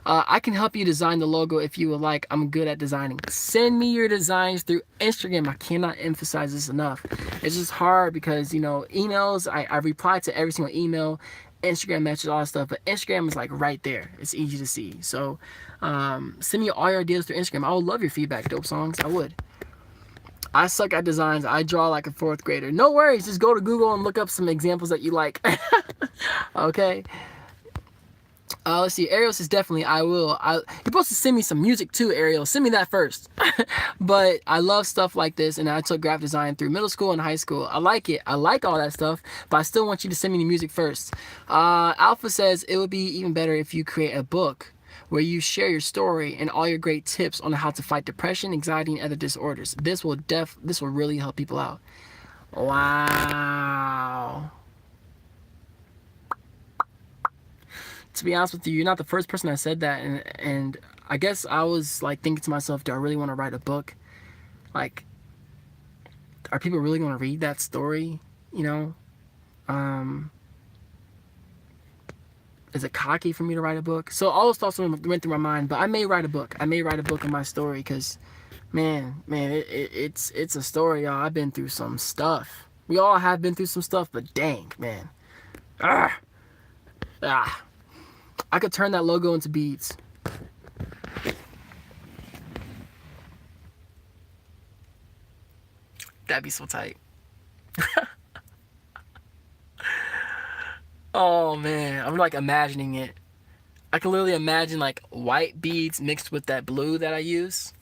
S1: I can help you design the logo if you would like. I'm good at designing. Send me your designs through Instagram. I cannot emphasize this enough. It's just hard because, you know, emails, I reply to every single email, Instagram message, all that stuff, but Instagram is like right there. It's easy to see. So send me all your ideas through Instagram. I would love your feedback, Dope Songs. I would. I suck at designs. I draw like a fourth grader. No worries. Just go to Google and look up some examples that you like. Okay. Let's see. Ariel says definitely I will. You're supposed to send me some music too, Ariel. Send me that first. But I love stuff like this, and I took graphic design through middle school and high school. I like it. I like all that stuff, but I still want you to send me the music first. Alpha says it would be even better if you create a book where you share your story and all your great tips on how to fight depression, anxiety, and other disorders. This will really help people out. Wow. To be honest with you, you're not the first person that said that, and I guess I was like thinking to myself, do I really want to write a book? Like, are people really going to read that story? You know, is it cocky for me to write a book? So all those thoughts went through my mind, but I may write a book. I may write a book of my story because, man, it's a story, y'all. I've been through some stuff. We all have been through some stuff, but dang, man. I could turn that logo into beads. That'd be so tight. Oh man, I'm like imagining it. I can literally imagine like white beads mixed with that blue that I use.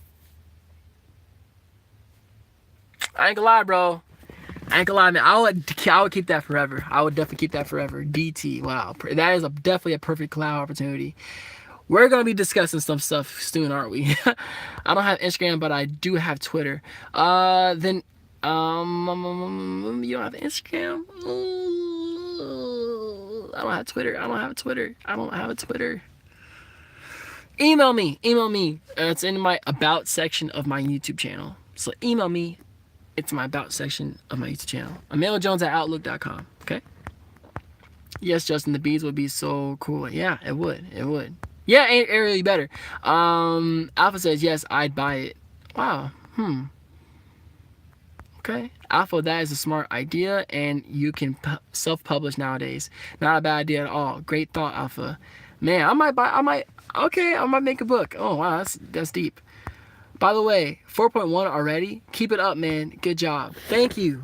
S1: I ain't gonna lie, bro. I ain't gonna lie, man. I would keep that forever. I would definitely keep that forever. DT, wow. That is definitely a perfect collab opportunity. We're going to be discussing some stuff soon, aren't we? I don't have Instagram, but I do have Twitter. You don't have Instagram? I don't have Twitter. I don't have a Twitter. Email me. It's in my about section of my YouTube channel. So email me. It's my about section of my YouTube channel. EmmanuelJones@outlook.com. Okay? Yes, Justin, the beads would be so cool. Yeah, it would. Yeah, ain't really better. Alpha says, yes, I'd buy it. Wow. Okay. Alpha, that is a smart idea, and you can self-publish nowadays. Not a bad idea at all. Great thought, Alpha. Man, I might make a book. Oh, wow, that's deep. By the way, 4.1 already. Keep it up, man. Good job. Thank you.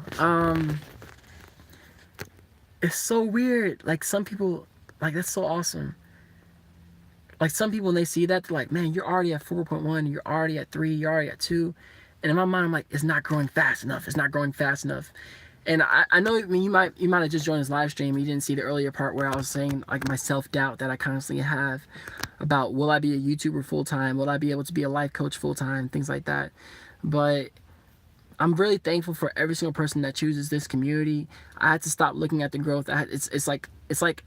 S1: It's so weird. Like, some people, like, that's so awesome. Like, some people, when they see that, they're like, man, you're already at 4.1. You're already at 3. You're already at 2. And in my mind, I'm like, it's not growing fast enough. And I know, I mean, you might have just joined this live stream. You didn't see the earlier part where I was saying, like, my self-doubt that I constantly have about, will I be a YouTuber full-time? Will I be able to be a life coach full-time? Things like that. But I'm really thankful for every single person that chooses this community. I had to stop looking at the growth. It's like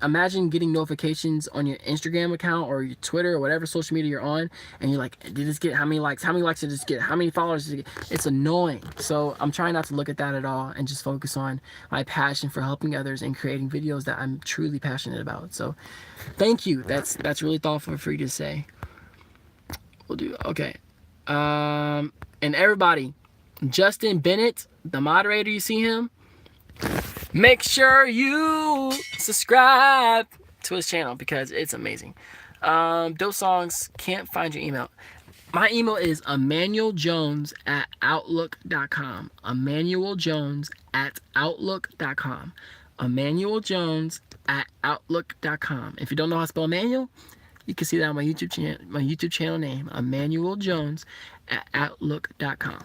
S1: imagine getting notifications on your Instagram account or your Twitter or whatever social media you're on, and you're like, did this get how many likes? How many likes did this get? How many followers did it get? It's annoying. So I'm trying not to look at that at all and just focus on my passion for helping others and creating videos that I'm truly passionate about. So thank you. That's really thoughtful for you to say. We'll do okay. And everybody, Justin Bennett, the moderator, you see him? Make sure you subscribe to his channel because it's amazing. Dope Songs, can't find your email. My email is emmanueljones@outlook.com. emmanueljones@outlook.com. emmanueljones@outlook.com. If you don't know how to spell Emmanuel, you can see that on my YouTube channel name, emmanueljones@outlook.com.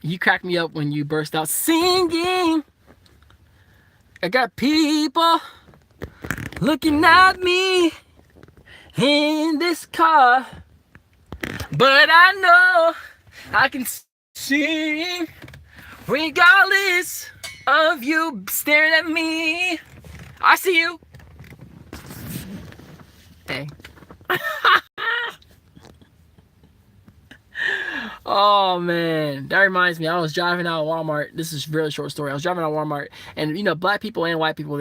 S1: You crack me up when you burst out singing. I got people looking at me in this car, but I know I can sing regardless of you staring at me. I see you. Hey. Oh Oh man, that reminds me. I was driving out of Walmart. This is a really short story. I was driving out of Walmart, and black people and white people,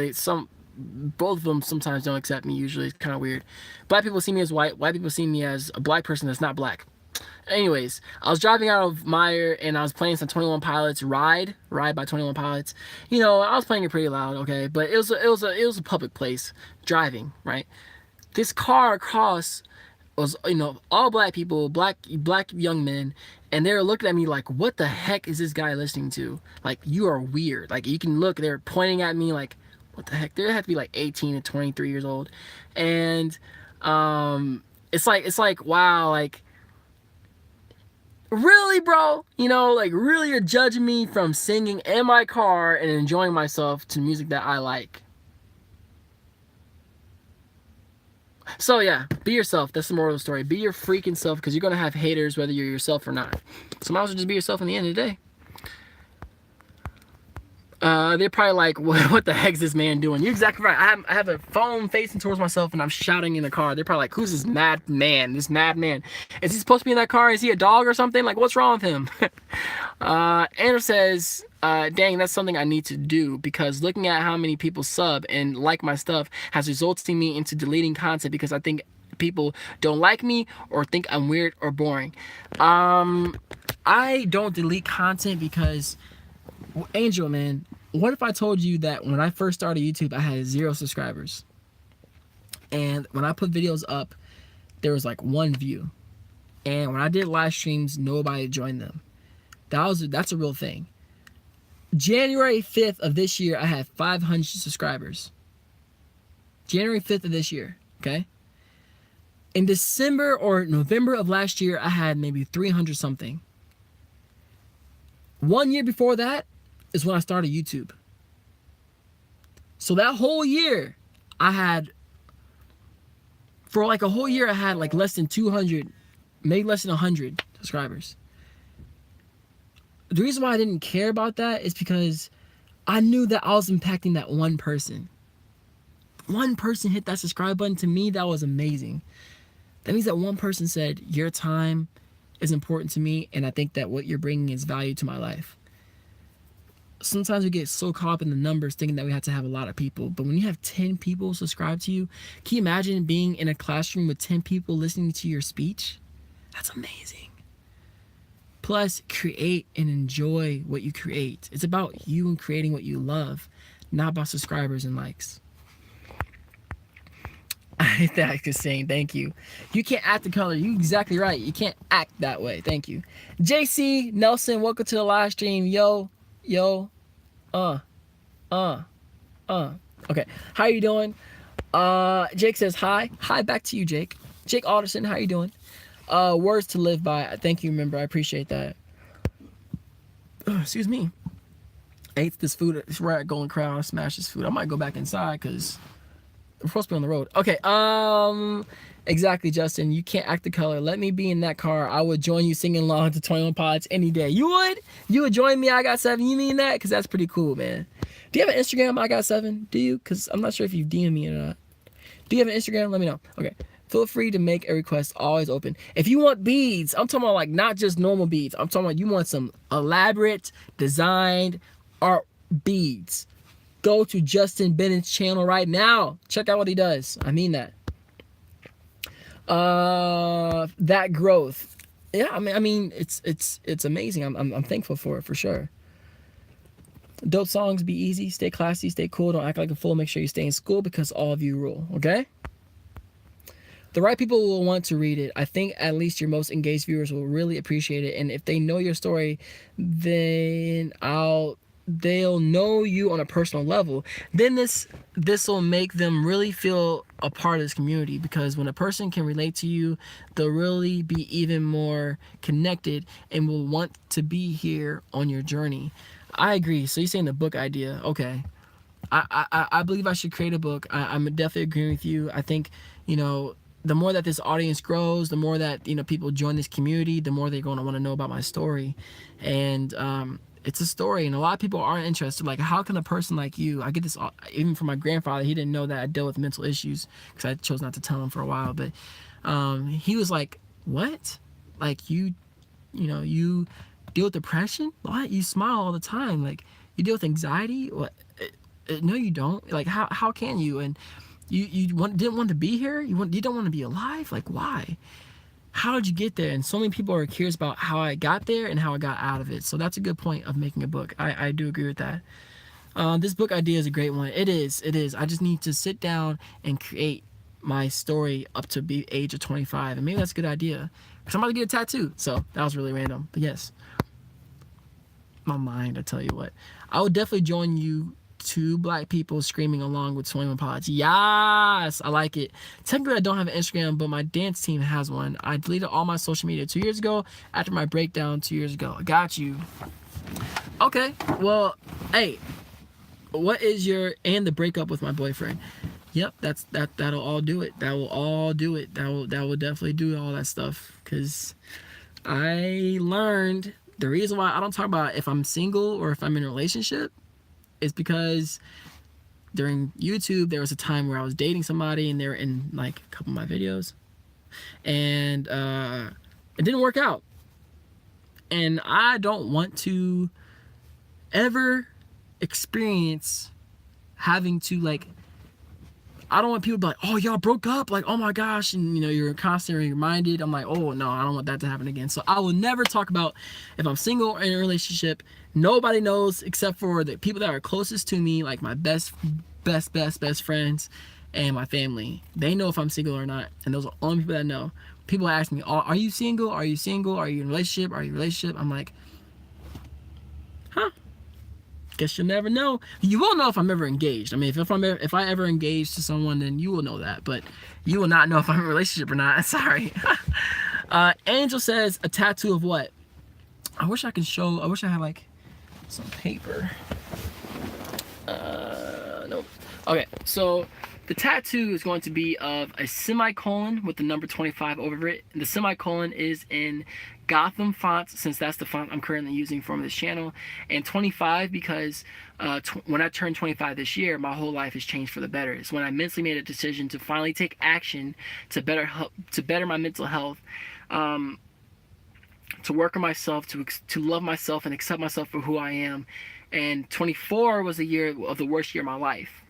S1: both of them sometimes don't accept me. Usually, it's kind of weird. Black people see me as white. White people see me as a black person that's not black. Anyways, I was driving out of Meyer and I was playing some 21 Pilots Ride by 21 Pilots. I was playing it pretty loud, okay, but it was a public place driving, right? This car across was all black people, black young men, and they were looking at me like, what the heck is this guy listening to? Like, you are weird. Like, you can look, they're pointing at me like, what the heck? They had to be like 18 to 23 years old, and it's like wow, like, really, bro? Like, really, you're judging me from singing in my car and enjoying myself to music that I like. So yeah, be yourself. That's the moral of the story. Be your freaking self, because you're gonna have haters whether you're yourself or not. So might as well just be yourself in the end of the day. They're probably like, what the heck is this man doing? You're exactly right. I have a phone facing towards myself and I'm shouting in the car. They're probably like, who's this mad man? This mad man. Is he supposed to be in that car? Is he a dog or something? Like, what's wrong with him? Andrew says, dang, that's something I need to do, because looking at how many people sub and like my stuff has resulted in me into deleting content because I think people don't like me or think I'm weird or boring. I don't delete content because, Angel, man, what if I told you that when I first started YouTube, I had 0 subscribers, and when I put videos up, there was like 1 view, and when I did live streams, nobody joined them. That's a real thing. January 5th of this year, I had 500 subscribers. January 5th of this year, okay? In December or November of last year, I had maybe 300 something. 1 year before that is when I started YouTube. So that whole year, for like a whole year, I had like less than 200, maybe less than 100 subscribers. The reason why I didn't care about that is because I knew that I was impacting that one person. One person hit that subscribe button. To me, that was amazing. That means that one person said, your time is important to me, and I think that what you're bringing is value to my life. Sometimes we get so caught up in the numbers thinking that we have to have a lot of people. But when you have 10 people subscribe to you, can you imagine being in a classroom with 10 people listening to your speech? That's amazing. Plus, create and enjoy what you create. It's about you and creating what you love, not about subscribers and likes. I think is saying thank you. You can't act the color. You're exactly right. You can't act that way. Thank you. JC Nelson, welcome to the live stream. Yo. Okay, how you doing? Jake says hi. Hi back to you, Jake. Jake Alderson, how you doing? Words to live by. Thank you, remember. I appreciate that. Excuse me. I ate this food. It's right at Golden Crown. I smashed this food. I might go back inside because we're supposed to be on the road. Okay. Exactly, Justin. You can't act the color. Let me be in that car. I would join you singing along to 21 Pilots any day. You would? You would join me? I got 7. You mean that? Because that's pretty cool, man. Do you have an Instagram? I got 7. Do you? Because I'm not sure if you've DM'd me or not. Do you have an Instagram? Let me know. Okay. Feel free to make a request. Always open. If you want beads, I'm talking about like not just normal beads. I'm talking about you want some elaborate, designed art beads. Go to Justin Bennett's channel right now. Check out what he does. I mean that. That growth. Yeah, I mean, it's amazing. I'm thankful for it, for sure. Dope songs, be easy, stay classy, stay cool, don't act like a fool, make sure you stay in school because all of you rule, okay? The right people will want to read it. I think at least your most engaged viewers will really appreciate it, and if they know your story, then they'll know you on a personal level. Then this will make them really feel a part of this community, because when a person can relate to you, they'll really be even more connected and will want to be here on your journey. I agree. So you're saying the book idea. Okay. I believe I should create a book. I'm definitely agreeing with you. I think, the more that this audience grows, the more that, people join this community, the more they're going to want to know about my story. And it's a story, and a lot of people aren't interested. Like, how can a person like you, I get this even from my grandfather, he didn't know that I dealt with mental issues because I chose not to tell him for a while, but he was like, what? Like, you you deal with depression? What? You smile all the time. Like, you deal with anxiety? What? No, you don't. Like, how can you? And didn't want to be here? You don't want to be alive? Like, why? How did you get there? And so many people are curious about how I got there and how I got out of it. So that's a good point of making a book. I do agree with that. This book idea is a great one. It is. I just need to sit down and create my story up to the age of 25. And maybe that's a good idea. Because I'm about to get a tattoo. So that was really random. But yes. My mind, I tell you what. I would definitely join you, two black people screaming along with 21 Pilots. Yes! I like it. Technically, I don't have an Instagram, but my dance team has one. I deleted all my social media 2 years ago after my breakdown 2 years ago. I got you. Okay. Well, hey. What is and the breakup with my boyfriend? Yep, that'll all do it. That will all do it. That will definitely do all that stuff. Cause I learned the reason why I don't talk about if I'm single or if I'm in a relationship is because during YouTube there was a time where I was dating somebody and they were in like a couple of my videos, and it didn't work out. And I don't want to ever experience having to, like, I don't want people to be like, oh, y'all broke up, like, oh my gosh, and you're constantly reminded. I'm like, oh no, I don't want that to happen again. So I will never talk about if I'm single or in a relationship. Nobody knows except for the people that are closest to me, like my best friends and my family. They know if I'm single or not, and those are the only people that know. People ask me, oh, are you single? Are you single? Are you in a relationship? Are you in a relationship? I'm like, huh? Guess you'll never know. You will know if I'm ever engaged. I mean, if I ever engage to someone, then you will know that. But you will not know if I'm in a relationship or not. Sorry. Angel says, a tattoo of what? I wish I had like some paper. Nope. Okay, so the tattoo is going to be of a semicolon with the number 25 over it. And the semicolon is in Gotham fonts, since that's the font I'm currently using for this channel, and 25 because when I turned 25 this year, my whole life has changed for the better. It's when I mentally made a decision to finally take action to better my mental health, to work on myself, to love myself and accept myself for who I am. And 24 was the year of the worst year of my life.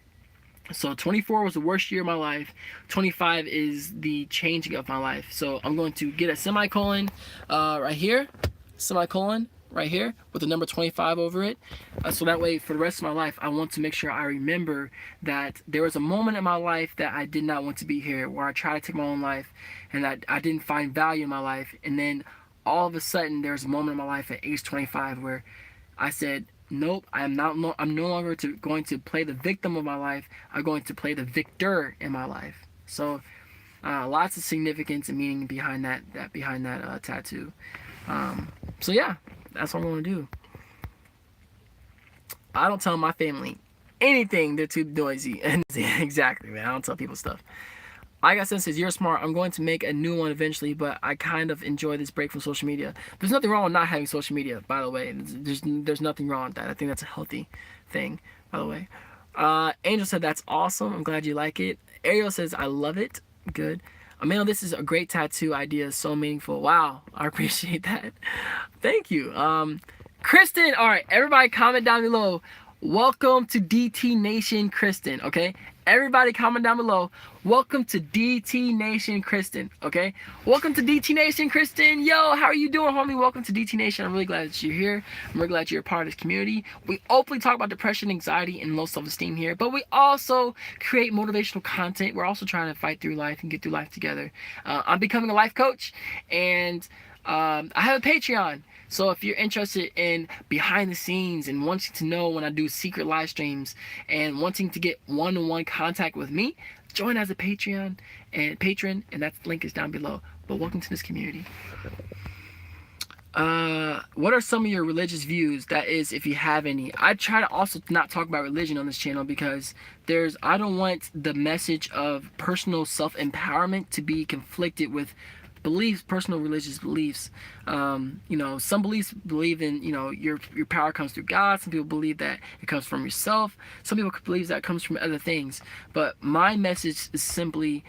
S1: So 24 was the worst year of my life. 25 is the changing of my life. So I'm going to get a semicolon right here. Semicolon right here with the number 25 over it. So that way for the rest of my life, I want to make sure I remember that there was a moment in my life that I did not want to be here, where I tried to take my own life and that I didn't find value in my life. And then all of a sudden there's a moment in my life at age 25 where I said, nope, I'm no longer going to play the victim of my life. I'm going to play the victor in my life. So lots of significance and meaning behind that tattoo. So yeah, that's what I'm going to do. I don't tell my family anything. They're too noisy. Exactly, man. I don't tell people stuff. I got says, you're smart. I'm going to make a new one eventually, but I kind of enjoy this break from social media. There's nothing wrong with not having social media, by the way. There's nothing wrong with that. I think that's a healthy thing, by the way. Angel said, that's awesome. I'm glad you like it. Ariel says, I love it. Good. Amanda, this is a great tattoo idea. So meaningful. Wow. I appreciate that. Thank you. Kristen. All right. Everybody comment down below. Welcome to DT Nation, Kristen. Okay. Everybody comment down below. Welcome to DT Nation, Kristen. Okay? Welcome to DT Nation, Kristen. Yo, how are you doing, homie? Welcome to DT Nation. I'm really glad that you're here. I'm really glad you're a part of this community. We openly talk about depression, anxiety, and low self-esteem here, but we also create motivational content. We're also trying to fight through life and get through life together. I'm becoming a life coach, and I have a Patreon. So if you're interested in behind the scenes and wanting to know when I do secret live streams and wanting to get one-on-one contact with me, join as a patron, and that link is down below. But welcome to this community. What are some of your religious views? That is, if you have any. I try to also not talk about religion on this channel because I don't want the message of personal self-empowerment to be conflicted with beliefs, personal religious beliefs. Some beliefs believe in, your power comes through God. Some people believe that it comes from yourself. Some people believe that it comes from other things. But my message is simply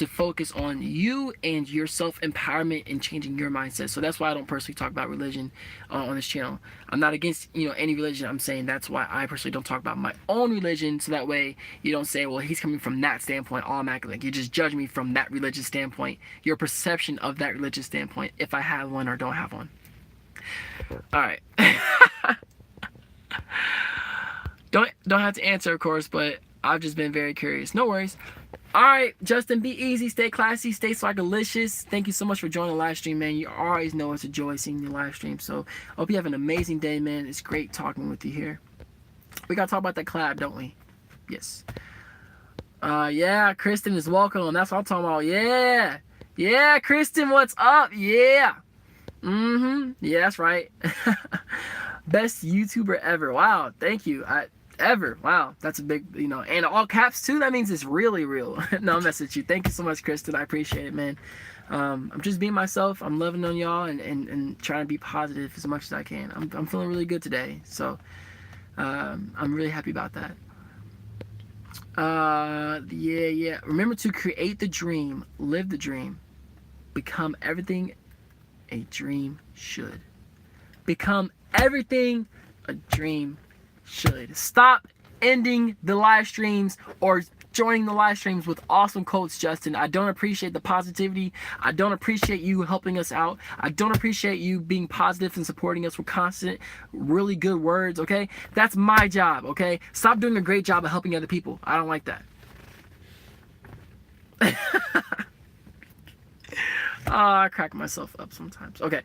S1: to focus on you and your self-empowerment and changing your mindset. So that's why I don't personally talk about religion on this channel. I'm not against, any religion. I'm saying that's why I personally don't talk about my own religion, so that way you don't say, well, he's coming from that standpoint automatically. Like, you just judge me from that religious standpoint, your perception of that religious standpoint, if I have one or don't have one. All right. Don't have to answer, of course, but I've just been very curious. No worries. All right, Justin, be easy, stay classy, stay swagalicious. Thank you so much for joining the live stream, man. You always know it's a joy seeing your live stream. So I hope you have an amazing day, man. It's great talking with you here. We got to talk about that collab, don't we? Yes. Yeah, Kristen is welcome. That's what I'm talking about. Yeah. Yeah, Kristen, what's up? Yeah. Yeah, that's right. Best YouTuber ever. Wow, thank you. Ever. Wow, that's a big, and all caps too. That means it's really real. No, I'm messing with you. Thank you so much, Kristen. I appreciate it, man. I'm just being myself. I'm loving on y'all and trying to be positive as much as I can. I'm feeling really good today, so I'm really happy about that. Yeah. Remember to create the dream, live the dream, become everything a dream should. Become everything a dream should. Stop ending the live streams or joining the live streams with awesome quotes, Justin. I don't appreciate the positivity. I don't appreciate you helping us out. I don't appreciate you being positive and supporting us with constant, really good words, okay? That's my job, okay? Stop doing a great job of helping other people. I don't like that. I crack myself up sometimes. Okay.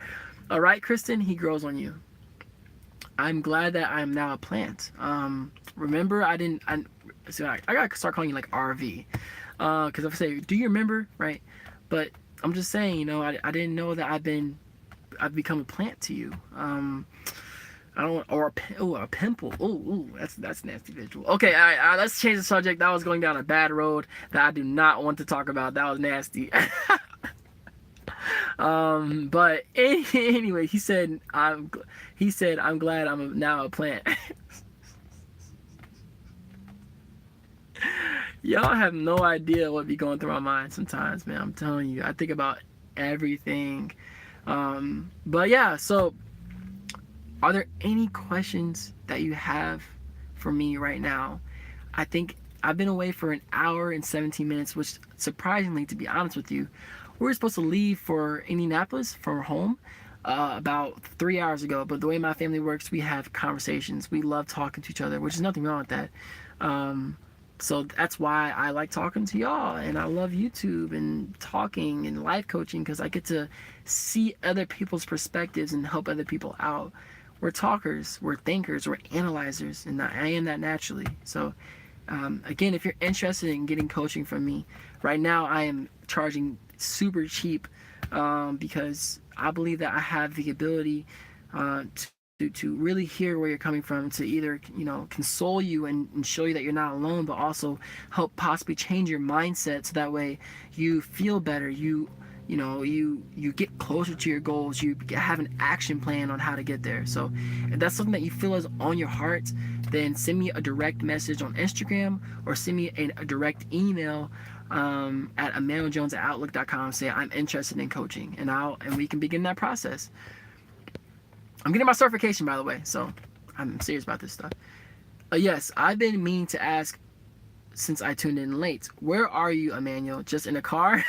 S1: All right, Kristen, he grows on you. I'm glad that I'm now a plant. Remember, I gotta start calling you like RV. Because if I say, do you remember? Right? But I'm just saying, I didn't know that I've become a plant to you. I don't, or a pimple. Ooh, that's nasty visual. Okay, all right, let's change the subject. That was going down a bad road that I do not want to talk about. That was nasty. But anyway, he said I'm glad I'm now a plant. Y'all have no idea what be going through my mind sometimes, man. I'm telling you, I think about everything. But yeah, so are there any questions that you have for me right now? I think I've been away for an hour and 17 minutes, which surprisingly, to be honest with you, we were supposed to leave for Indianapolis from home about 3 hours ago. But the way my family works, we have conversations. We love talking to each other, which is nothing wrong with that. So that's why I like talking to y'all, and I love YouTube and talking and life coaching, because I get to see other people's perspectives and help other people out. We're talkers, we're thinkers, we're analyzers, and I am that naturally. So again, if you're interested in getting coaching from me, right now I am charging super cheap because I believe that I have the ability to really hear where you're coming from, to either console you and show you that you're not alone, but also help possibly change your mindset so that way you feel better, you get closer to your goals, you have an action plan on how to get there. So if that's something that you feel is on your heart, then send me a direct message on Instagram or send me a direct email at emmanueljones@outlook.com. Say I'm interested in coaching, and we can begin that process. I'm getting my certification, by the way, so I'm serious about this stuff. Yes, I've been meaning to ask since I tuned in late. Where are you, Emmanuel? Just in a car?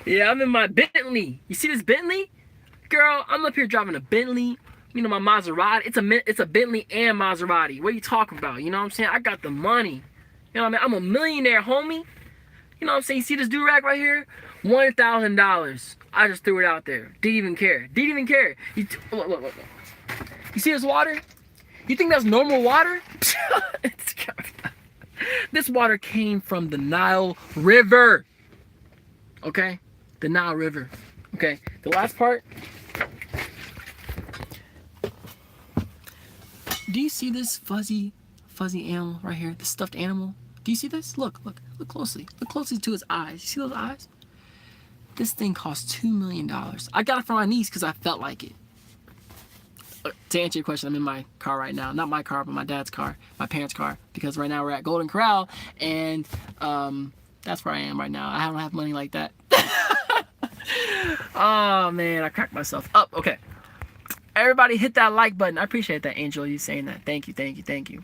S1: Yeah, I'm in my Bentley. You see this Bentley? Girl, I'm up here driving a Bentley. My Maserati. It's a Bentley and Maserati. What are you talking about? You know what I'm saying? I got the money. You know what I mean? I'm a millionaire, homie. You know what I'm saying? You see this do-rag right here? $1,000. I just threw it out there. Didn't even care. Look. You see this water? You think that's normal water? This water came from the Nile River. Okay? The Nile River. Okay? The last part. Do you see this fuzzy animal right here? The stuffed animal? Do you see this? Look closely. Look closely to his eyes. You see those eyes? This thing cost $2 million. I got it for my niece because I felt like it. To answer your question, I'm in my car right now. Not my car, but my dad's car, my parents' car, because right now we're at Golden Corral, and that's where I am right now. I don't have money like that. Oh man, I cracked myself up. Okay, everybody hit that like button. I appreciate that, Angel, you saying that. Thank you, thank you, thank you.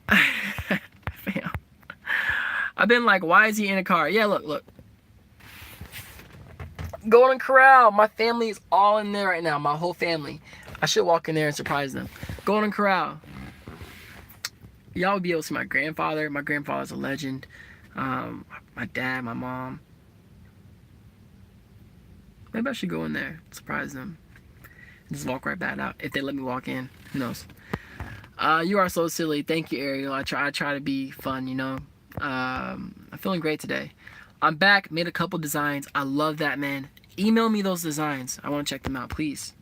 S1: Fam. I've been like, why is he in a car? Yeah, look. Golden Corral, my family is all in there right now, my whole family. I should walk in there and surprise them. Golden Corral. Y'all would be able to see my grandfather. My grandfather's a legend. My dad, my mom. Maybe I should go in there, surprise them. Just walk right back out. If they let me walk in, who knows? You are so silly. Thank you, Ariel. I try to be fun, you know. I'm feeling great today. I'm back, made a couple designs. I love that, man. Email me those designs. I want to check them out, please.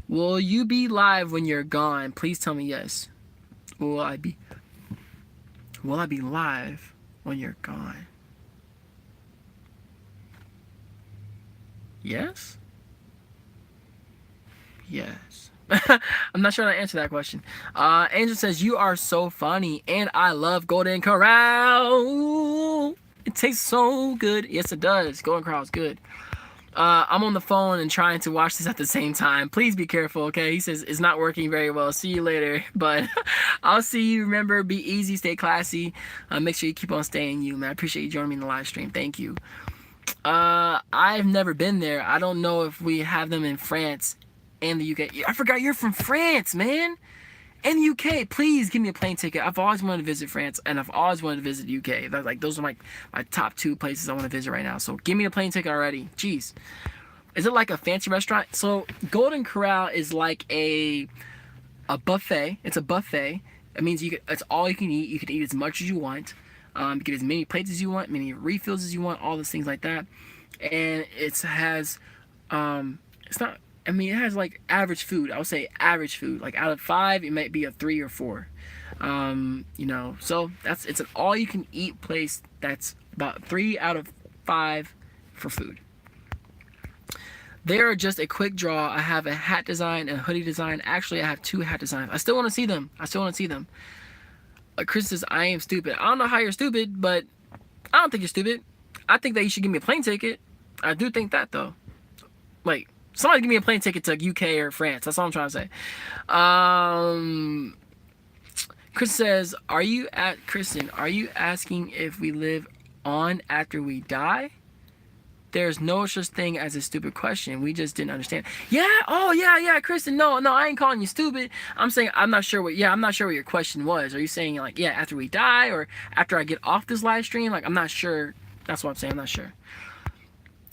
S1: Will you be live when you're gone? Please tell me yes. Will I be live when you're gone? Yes? Yes. I'm not sure how to answer that question. Angel says, you are so funny and I love Golden Corral. It tastes so good. Yes, it does. Golden Corral is good. I'm on the phone and trying to watch this at the same time. Please be careful, okay? He says, it's not working very well. See you later. But I'll see you. Remember, be easy, stay classy. Make sure you keep on staying you, man. I appreciate you joining me in the live stream. Thank you. I've never been there. I don't know if we have them in France and the UK. I forgot you're from France, man. And the UK, please give me a plane ticket. I've always wanted to visit France, and I've always wanted to visit the UK. Like those are my top 2 places I want to visit right now. So give me a plane ticket already. Jeez. Is it like a fancy restaurant? So Golden Corral is like a buffet. It's a buffet. It means it's all you can eat. You can eat as much as you want. Get as many plates as you want, many refills as you want, all those things like that. And it has, it's not. I mean, it has like average food. I would say average food. Like out of 5, it might be a 3 or 4. You know, so it's an all-you-can-eat place. That's about 3 out of 5 for food. They are just a quick draw. I have a hat design and a hoodie design. Actually, I have 2 hat designs. I still want to see them. Chris says, I am stupid. I don't know how you're stupid, but I don't think you're stupid. I think that you should give me a plane ticket. I do think that, though. Like, somebody give me a plane ticket to UK or France. That's all I'm trying to say. Chris says, Kristen, are you asking if we live on after we die? There's no such thing as a stupid question. We just didn't understand. Yeah. Oh, yeah, Kristen. No, I ain't calling you stupid. I'm saying I'm not sure what your question was. Are you saying like, yeah, after we die or after I get off this live stream? Like, I'm not sure. That's what I'm saying. I'm not sure.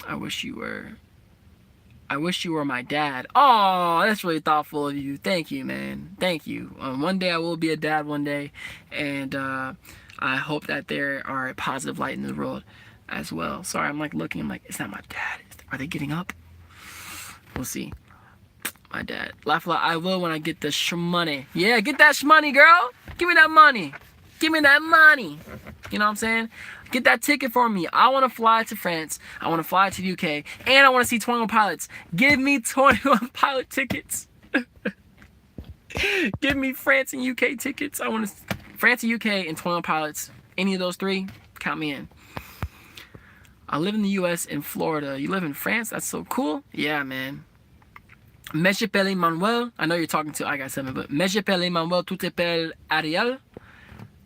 S1: I wish you were my dad. Oh, that's really thoughtful of you. Thank you, man. Thank you. One day I will be a dad one day. And I hope that there are a positive light in the world as well. Sorry, I'm like looking. I'm like, is that my dad? Are they getting up? We'll see. My dad. Laugh a lot. I will when I get the shmoney. Yeah, get that shmoney, girl. Give me that money. Give me that money. You know what I'm saying? Get that ticket for me. I want to fly to France. I want to fly to the UK. And I want to see 21 Pilots. Give me 21 Pilot tickets. Give me France and UK tickets. I want to France and UK and 21 Pilots. Any of those 3, count me in. I live in the US in Florida. You live in France? That's so cool. Yeah, man. Me j'appelle Manuel. I know you're talking to I got 7, but me j'appelle Manuel, tu t'appelles Ariel.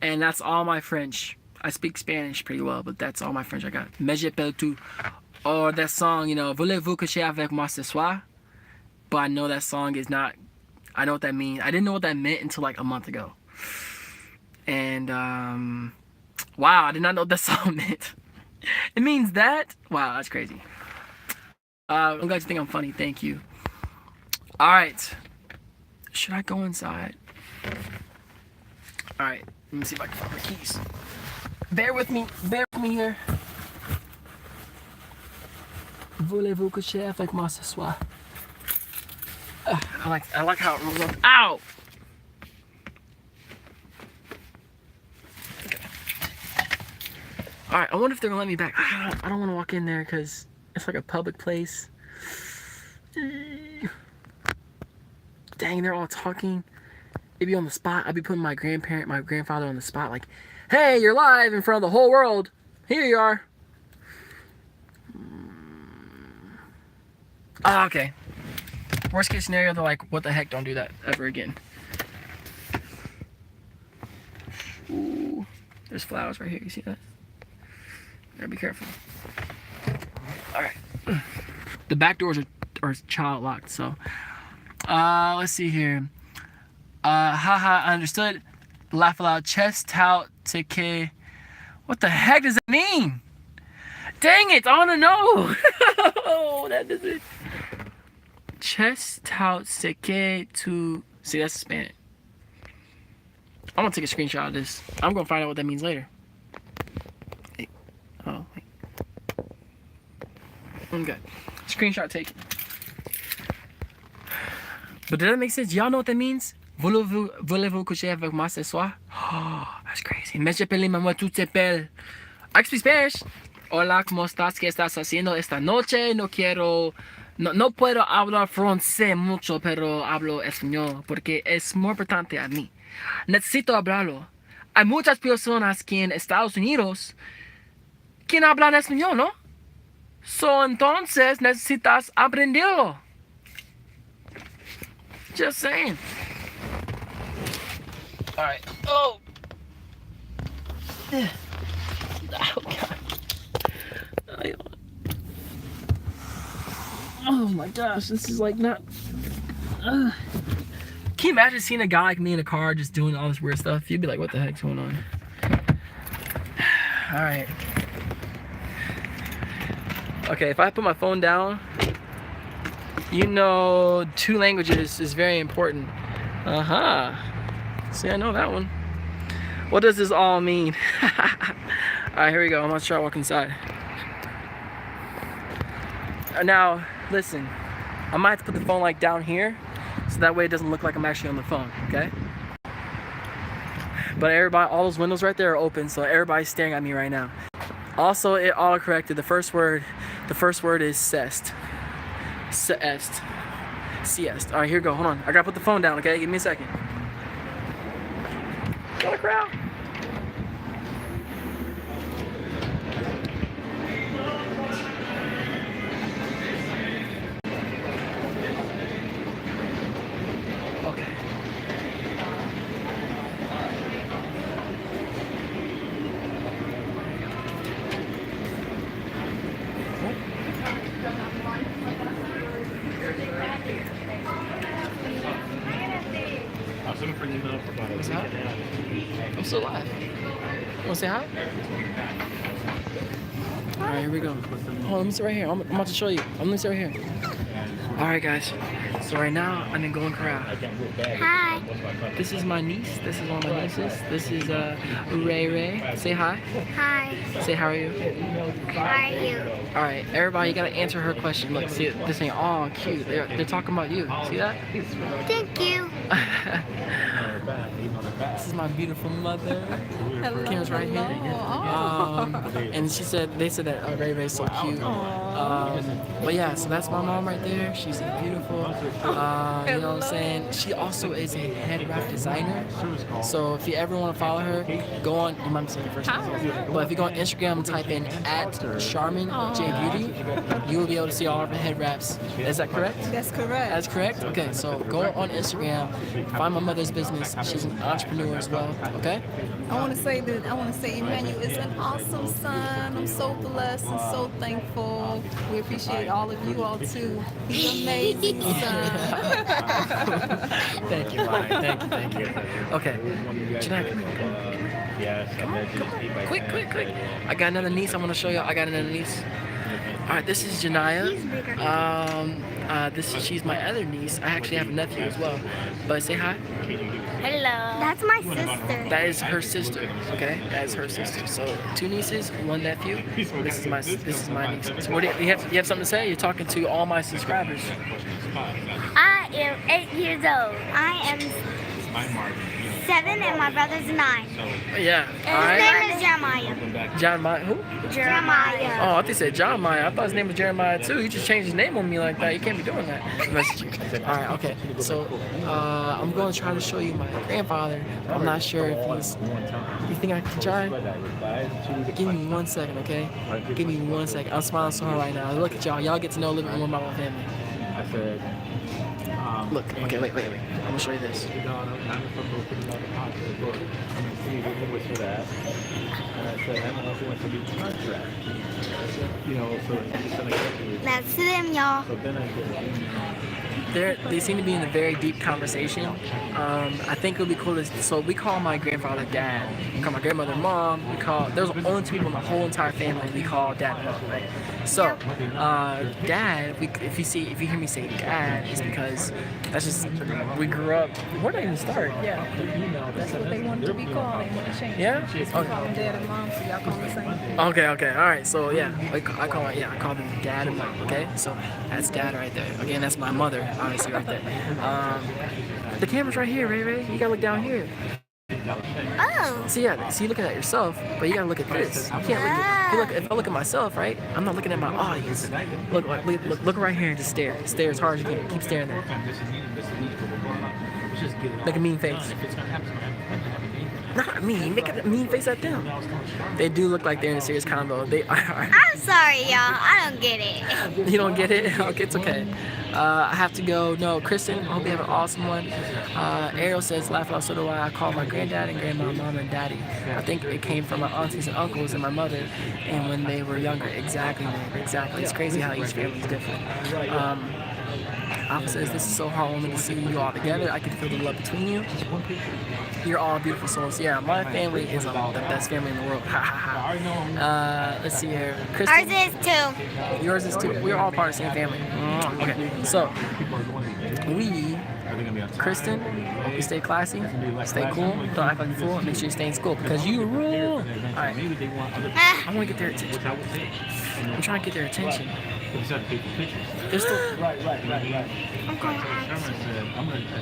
S1: And that's all my French. I speak Spanish pretty well, but that's all my French I got. Me j'appelle tu. Or that song, you know, voulez-vous coucher avec moi ce soir? But I know that song is not, I know what that means. I didn't know what that meant until like a month ago. And, wow, I did not know what that song meant. It means that? Wow, that's crazy. I'm glad you think I'm funny. Thank you. All right. Should I go inside? All right. Let me see if I can find my keys. Bear with me here. Voulez-vous coucher avec moi ce soir? I like how it rolls up. Ow! All right, I wonder if they're gonna let me back. I don't want to walk in there because it's like a public place. dang, they're all talking. They'd be on the spot. I'd be putting my grandfather on the spot, like, hey, you're live in front of the whole world. Here you are. Ah, okay. Worst case scenario, they're like, what the heck, don't do that ever again. Ooh, there's flowers right here. You see that? Gotta be careful. All right. The back doors are child locked, so. Let's see here. Haha, understood. Laugh aloud. Chest out to K. What the heck does it mean? Dang it, I wanna know. Oh, that doesn't. Chest out to K to. See, that's Spanish. I'm gonna take a screenshot of this. I'm gonna find out what that means later. Hey. Oh, wait. Okay. Screenshot taken. But did that make sense? Y'all know what that means? Voulez-vous coucher avec moi ce soir? Oh, that's crazy. Me j'appelle maman, tu t'appelles. I can speak Spanish. Hola, ¿cómo estás? ¿Qué estás haciendo esta noche? No puedo hablar francés mucho, pero hablo español porque es muy importante a mí. Necesito hablarlo. Hay muchas personas que en Estados Unidos que hablan español, ¿no? So, entonces necesitas aprenderlo. Just saying. All right. Oh. Oh God. Oh my gosh, this is like not. Can you imagine seeing a guy like me in a car just doing all this weird stuff? You'd be like, what the heck's going on? All right. Okay, if I put my phone down, you know 2 languages is very important. See, I know that one. What does this all mean? Alright, here we go. I'm gonna try walking inside. Now, listen. I might have to put the phone like down here, so that way it doesn't look like I'm actually on the phone, okay? But everybody, all those windows right there are open, so everybody's staring at me right now. Also, it auto-corrected. The first word is cest. Siest. All right, here we go. Hold on. I gotta put the phone down, okay? Give me a second. Got a crowd. Okay. What's up? I'm still alive. Wanna say hi? Alright, here we go. Oh, let me sit right here. I'm about to show you. Let me sit right here. Alright, guys. So right now, I'm in Golden Corral.
S2: Hi.
S1: This is my niece. This is one of my nieces. This is Ray Ray. Say hi.
S2: Hi.
S1: Say how are you?
S2: How are you?
S1: Alright, everybody, you gotta answer her question. Look, see, this ain't all cute. They're talking about you. See that?
S2: Thank you.
S1: This is my beautiful mother.
S3: Hello.
S1: Kim's right here. And they said that Ray Ray's so cute. But yeah, so that's my mom right there. She's beautiful. You know what I'm saying? She also is a head wrap designer. So if you ever want to follow her, go on. You might be saying it first. But if you go on Instagram and type in @Charmin J Beauty, you will be able to see all of her head wraps. Is that correct?
S3: That's correct.
S1: That's correct? Okay, so go on Instagram, find my mother's business. She's an entrepreneur as well, okay?
S3: I want to say Emmanuel is an awesome son. I'm so blessed and so thankful. We appreciate all of you all too. He's an amazing son.
S1: Thank you, Mike. Thank you. Okay. Jeanette, come on. Quick. I got another niece. I'm gonna show you. I got another niece. All right, this is Janaya. She's my other niece. I actually have a nephew as well. But say hi.
S2: Hello. That's my sister.
S1: That is her sister. Okay, that is her sister. So 2 nieces, 1 nephew. This is my niece. So what do you have something to say? You're talking to all my subscribers.
S2: I am 8 years old. I am 7 and my brother's 9.
S1: Yeah.
S2: And his name is Jeremiah.
S1: Jeremiah. Who?
S2: Jeremiah.
S1: Oh, I thought you said Jeremiah. I thought his name was Jeremiah too. You just changed his name on me like that. You can't be doing that. Alright, okay. So, I'm going to try to show you my grandfather. I'm not sure if he's... You think I can try? Give me 1 second, okay? Give me 1 second. I'm smiling so hard right now. Look at y'all. Y'all get to know a little bit more about my family. Look, okay, wait. I'm gonna show you this.
S2: That's them, y'all.
S1: They seem to be in a very deep conversation. I think it would be cool to, so we call my grandfather dad, we call my grandmother mom, there's only 2 people in the whole entire family we call dad and mom, right? So, dad, if you hear me say dad, it's because that's just, we grew up, where did I even start? Yeah.
S3: That's what they wanted to be called. They want to change.
S1: Yeah?
S3: We call them dad and mom, so y'all call them the same.
S1: Okay, alright, so yeah, I call them dad and mom, okay? So, that's dad right there. Again, that's my mother, obviously, right there. The camera's right here, Ray. You gotta look down here.
S2: Oh.
S1: See, you looking at yourself, but you gotta look at this. You can't look. If I look at myself, right, I'm not looking at my audience. Look right here and just stare. Stare as hard as you can. Keep staring there. Make a mean face. Not mean. Make a mean face at them. They do look like they're in a serious combo. They are.
S2: I'm sorry, y'all. I don't get it.
S1: You don't get it? Okay, it's okay. I have to go. No, Kristen, I hope you have an awesome one. Ariel says, laugh out, so do I. I call my granddad and grandma, mom and daddy. I think it came from my aunties and uncles and my mother, and when they were younger. Exactly. It's crazy how each family is different. Alpha says, this is so heartwarming to see you all together. I can feel the love between you. You're all beautiful souls. Yeah, my family is the best family in the world. Ha ha ha. Let's see here. Kristen,
S2: Ours is too.
S1: yours is too. We're all part of the same family. Okay, so Kristen, hope you stay classy, stay cool, don't act like a fool, and make sure you stay in school because you rule. Alright, I want to get their attention. I'm trying to get their attention. They're still...
S2: I'm going to ask.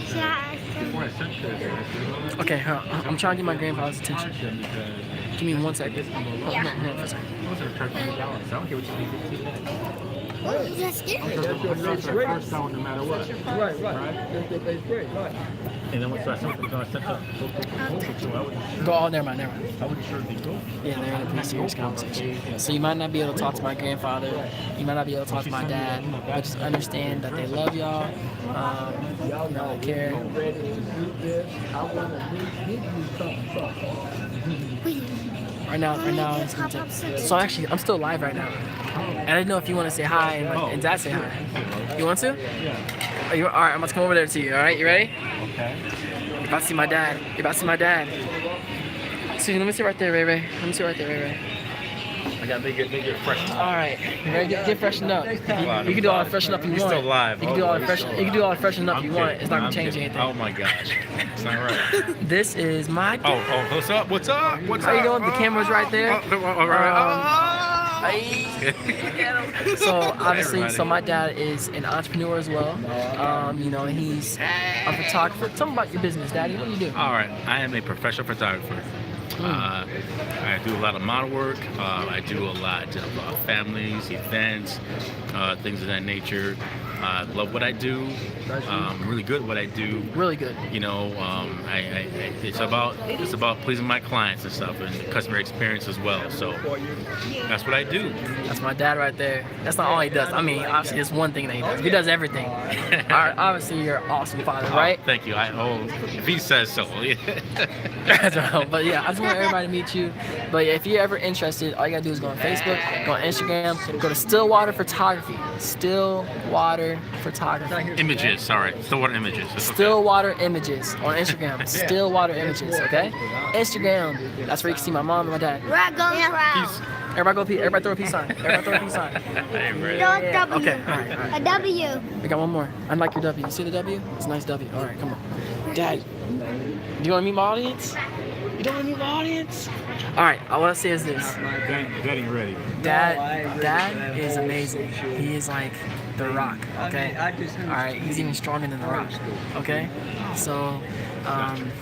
S2: Should I ask him?
S1: Okay, I'm trying to get my grandfather's attention. Give me 1 second. Hold on for a second.
S2: That's it.
S4: First down no matter what. Right. That's great. Right. And then once I sent up,
S1: Go, never mind.
S4: I would sure they go.
S1: Yeah, they're in a pretty serious conversation. So you might not be able to talk to my grandfather. You might not be able to talk to my dad. But just understand that they love y'all. They care. Right now, it's so actually, I'm still live right now. And I didn't know if you want to say hi and Dad say hi. You want to?
S4: Yeah.
S1: All right, I'm about to come over there to you. All right, you ready?
S4: Okay.
S1: You're about to see my dad. See, let me sit right there, Ray. Let me sit right there, Ray.
S4: I got to get fresh.
S1: All right, you ready? Get freshened up. You can do all the freshen up you want.
S4: You're still live.
S1: You can do all the freshen up you want. It's not gonna change anything.
S4: Oh my gosh, it's not right.
S1: This is my.
S4: Oh, what's up?
S1: How you doing? The camera's right there.
S4: All right.
S1: So obviously, my dad is an entrepreneur as well. He's a photographer. Tell me about your business, Daddy. What do you do?
S4: All right, I am a professional photographer. I do a lot of model work. I do a lot of families, events, things of that nature. I love what I do. I'm really good at what I do.
S1: Really good.
S4: It's about pleasing my clients and stuff, and the customer experience as well. So that's what I do.
S1: That's my dad right there. That's not all he does. I mean, obviously, it's one thing that he does. He does everything. Obviously, you're an awesome father, right?
S4: Thank you. If he says so.
S1: But yeah, I just want everybody to meet you. But yeah, if you're ever interested, all you gotta do is go on Facebook, go on Instagram, go to Stillwater Photography. Stillwater Photography.
S4: Images, sorry. Stillwater Images.
S1: Stillwater Images on Instagram. Stillwater Images, okay? Instagram. That's where you can see my mom and my dad.
S2: We're going proud.
S1: Everybody throw a peace sign.
S4: Hey, Ray.
S2: Throw a W.
S1: Okay, all right.
S2: A W.
S1: We got one more. Unlike your W. You see the W? It's a nice W. All right, come on. Dad, do you want to meet my audience? You don't want to meet my audience? All right, all I want to say is this.
S4: Getting ready.
S1: Dad is amazing. He is like The Rock, okay? All right, he's even stronger than The Rock, okay? So,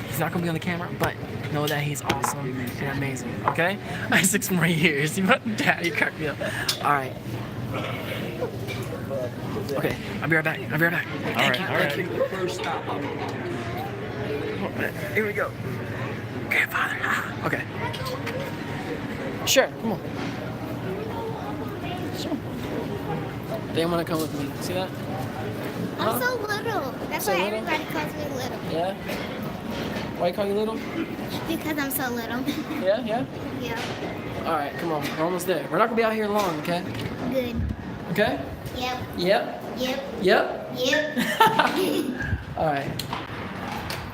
S1: he's not going to be on the camera, but know that he's awesome and amazing, okay? 6 more years. Dad, you cracked me up. All right. Okay, I'll be right back. Thank you. Thank you.
S5: First stop.
S1: Here we go. Grandfather. Okay. Sure, come on. Sure. They want to come with me. See that?
S2: I'm so little. That's
S1: So
S2: why
S1: little?
S2: everybody calls me little.
S1: Yeah? Why you call you little?
S2: Because I'm so little.
S1: Yeah?
S2: Yeah.
S1: Alright, come on. We're almost there. We're not going to be out here long, okay?
S2: Good.
S1: Okay?
S2: Yep.
S1: Yep.
S2: Yep.
S1: Alright.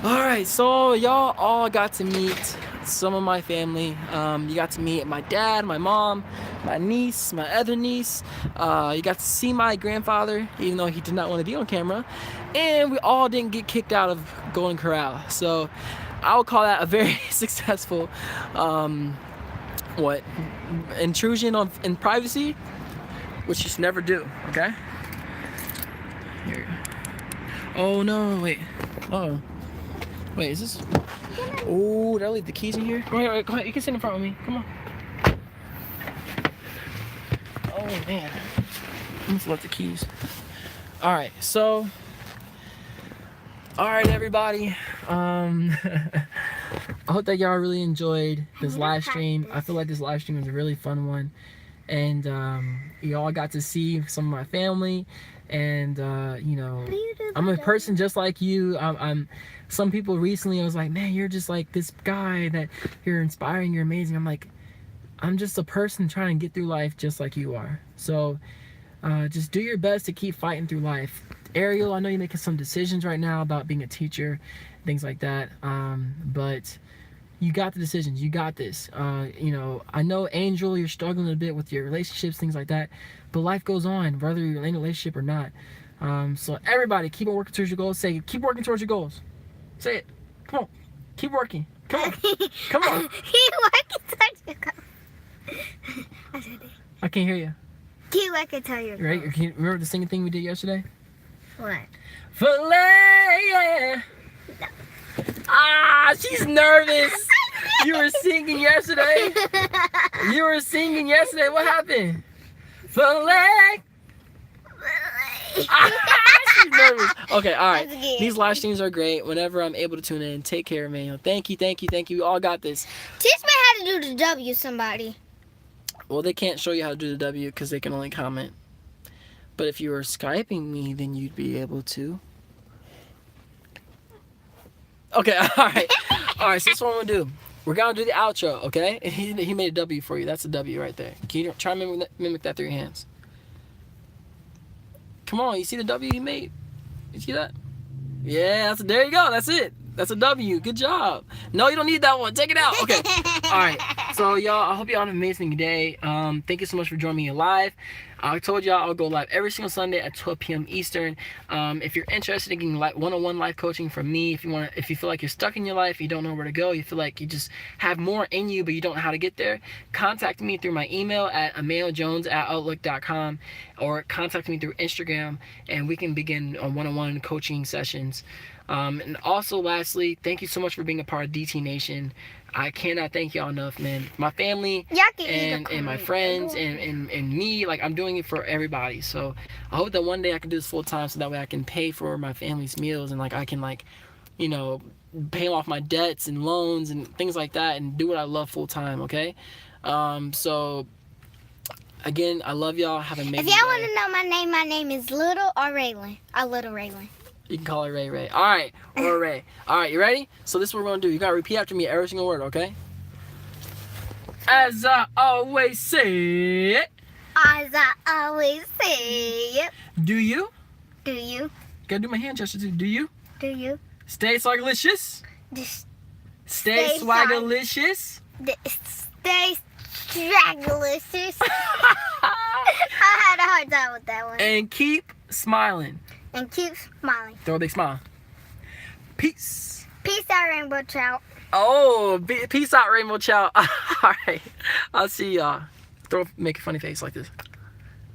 S1: Alright, so y'all all got to meet some of my family. You got to meet my dad, my mom, my niece, my other niece. You got to see my grandfather, even though he did not want to be on camera. And we all didn't get kicked out of Golden Corral. So I would call that a very successful intrusion in privacy, which you should never do, okay? Here. Oh no, wait. Oh. Wait, is this? Oh, did I leave the keys in here? Come on, you can sit in front of me. Come on. Oh man, I must have left the keys. All right, so. All right, everybody. I hope that y'all really enjoyed this live stream. I feel like this live stream was a really fun one, and you all got to see some of my family. And you know, I'm a person just like you. I'm some people recently I was like, man, you're just like this guy that you're inspiring, you're amazing. I'm like, I'm just a person trying to get through life just like you are. So just do your best to keep fighting through life. Ariel, I know you're making some decisions right now about being a teacher, things like that, but you got the decisions, you got this. You know, I know, Angel, you're struggling a bit with your relationships, things like that, but life goes on, whether you're in a relationship or not. So everybody, keep on working towards your goals. Say, keep working towards your goals. Say it. Come on. Keep working. Come on. Come on.
S2: Keep working towards your goals. I said it.
S1: I can't hear you.
S2: Keep working towards your goals.
S1: Right? Can you remember the singing thing we did yesterday?
S2: What?
S1: Filet! Ah, she's nervous. You were singing yesterday. What happened? Filet! She's nervous. Okay, all right. These live streams are great. Whenever I'm able to tune in, take care, man. Thank you. We all got this.
S2: Teach me how to do the W, somebody.
S1: Well, they can't show you how to do the W because they can only comment. But if you were Skyping me, then you'd be able to. Okay, all right. All right, so this is what I'm going to do. We're going to do the outro, okay? And he made a W for you. That's a W right there. Can you try and mimic that through your hands? Come on, you see the W he made? You see that? Yeah, there you go. That's it. That's a W. Good job. No, you don't need that one. Take it out. Okay. All right. So, y'all, I hope y'all have an amazing day. Thank you so much for joining me live. I told y'all I'll go live every single Sunday at 12 p.m. Eastern. If you're interested in getting one-on-one life coaching from me, if you feel like you're stuck in your life, you don't know where to go, you feel like you just have more in you, but you don't know how to get there, contact me through my email at emmanueljones@outlook.com, or contact me through Instagram, and we can begin on one-on-one coaching sessions. And also, lastly, thank you so much for being a part of DT Nation. I cannot thank y'all enough, man. My family and my friends and me, like, I'm doing it for everybody. So I hope that one day I can do this full time, so that way I can pay for my family's meals, and like I can, like, you know, pay off my debts and loans and things like that, and do what I love full time. Okay. So again, I love y'all. Have an amazing
S2: If y'all
S1: day.
S2: want to know my name is Little or Raylan. Little Raylan.
S1: You can call her Ray. All right, or Ray. All right, you ready? So this is what we're gonna do. You gotta repeat after me every single word, okay? As I always say it.
S2: As I always say it.
S1: Do you?
S2: Do you?
S1: Gotta do my hand gesture too. Do you?
S2: Do you?
S1: Stay swagalicious.
S2: Just
S1: Stay swagalicious.
S2: stay stragglicious. I had a hard time with that one.
S1: And keep smiling.
S2: And keep smiling.
S1: Throw a big smile. Peace.
S2: Peace out, Rainbow Trout.
S1: Oh, peace out, Rainbow Chow. All right, I'll see y'all. Make a funny face like this.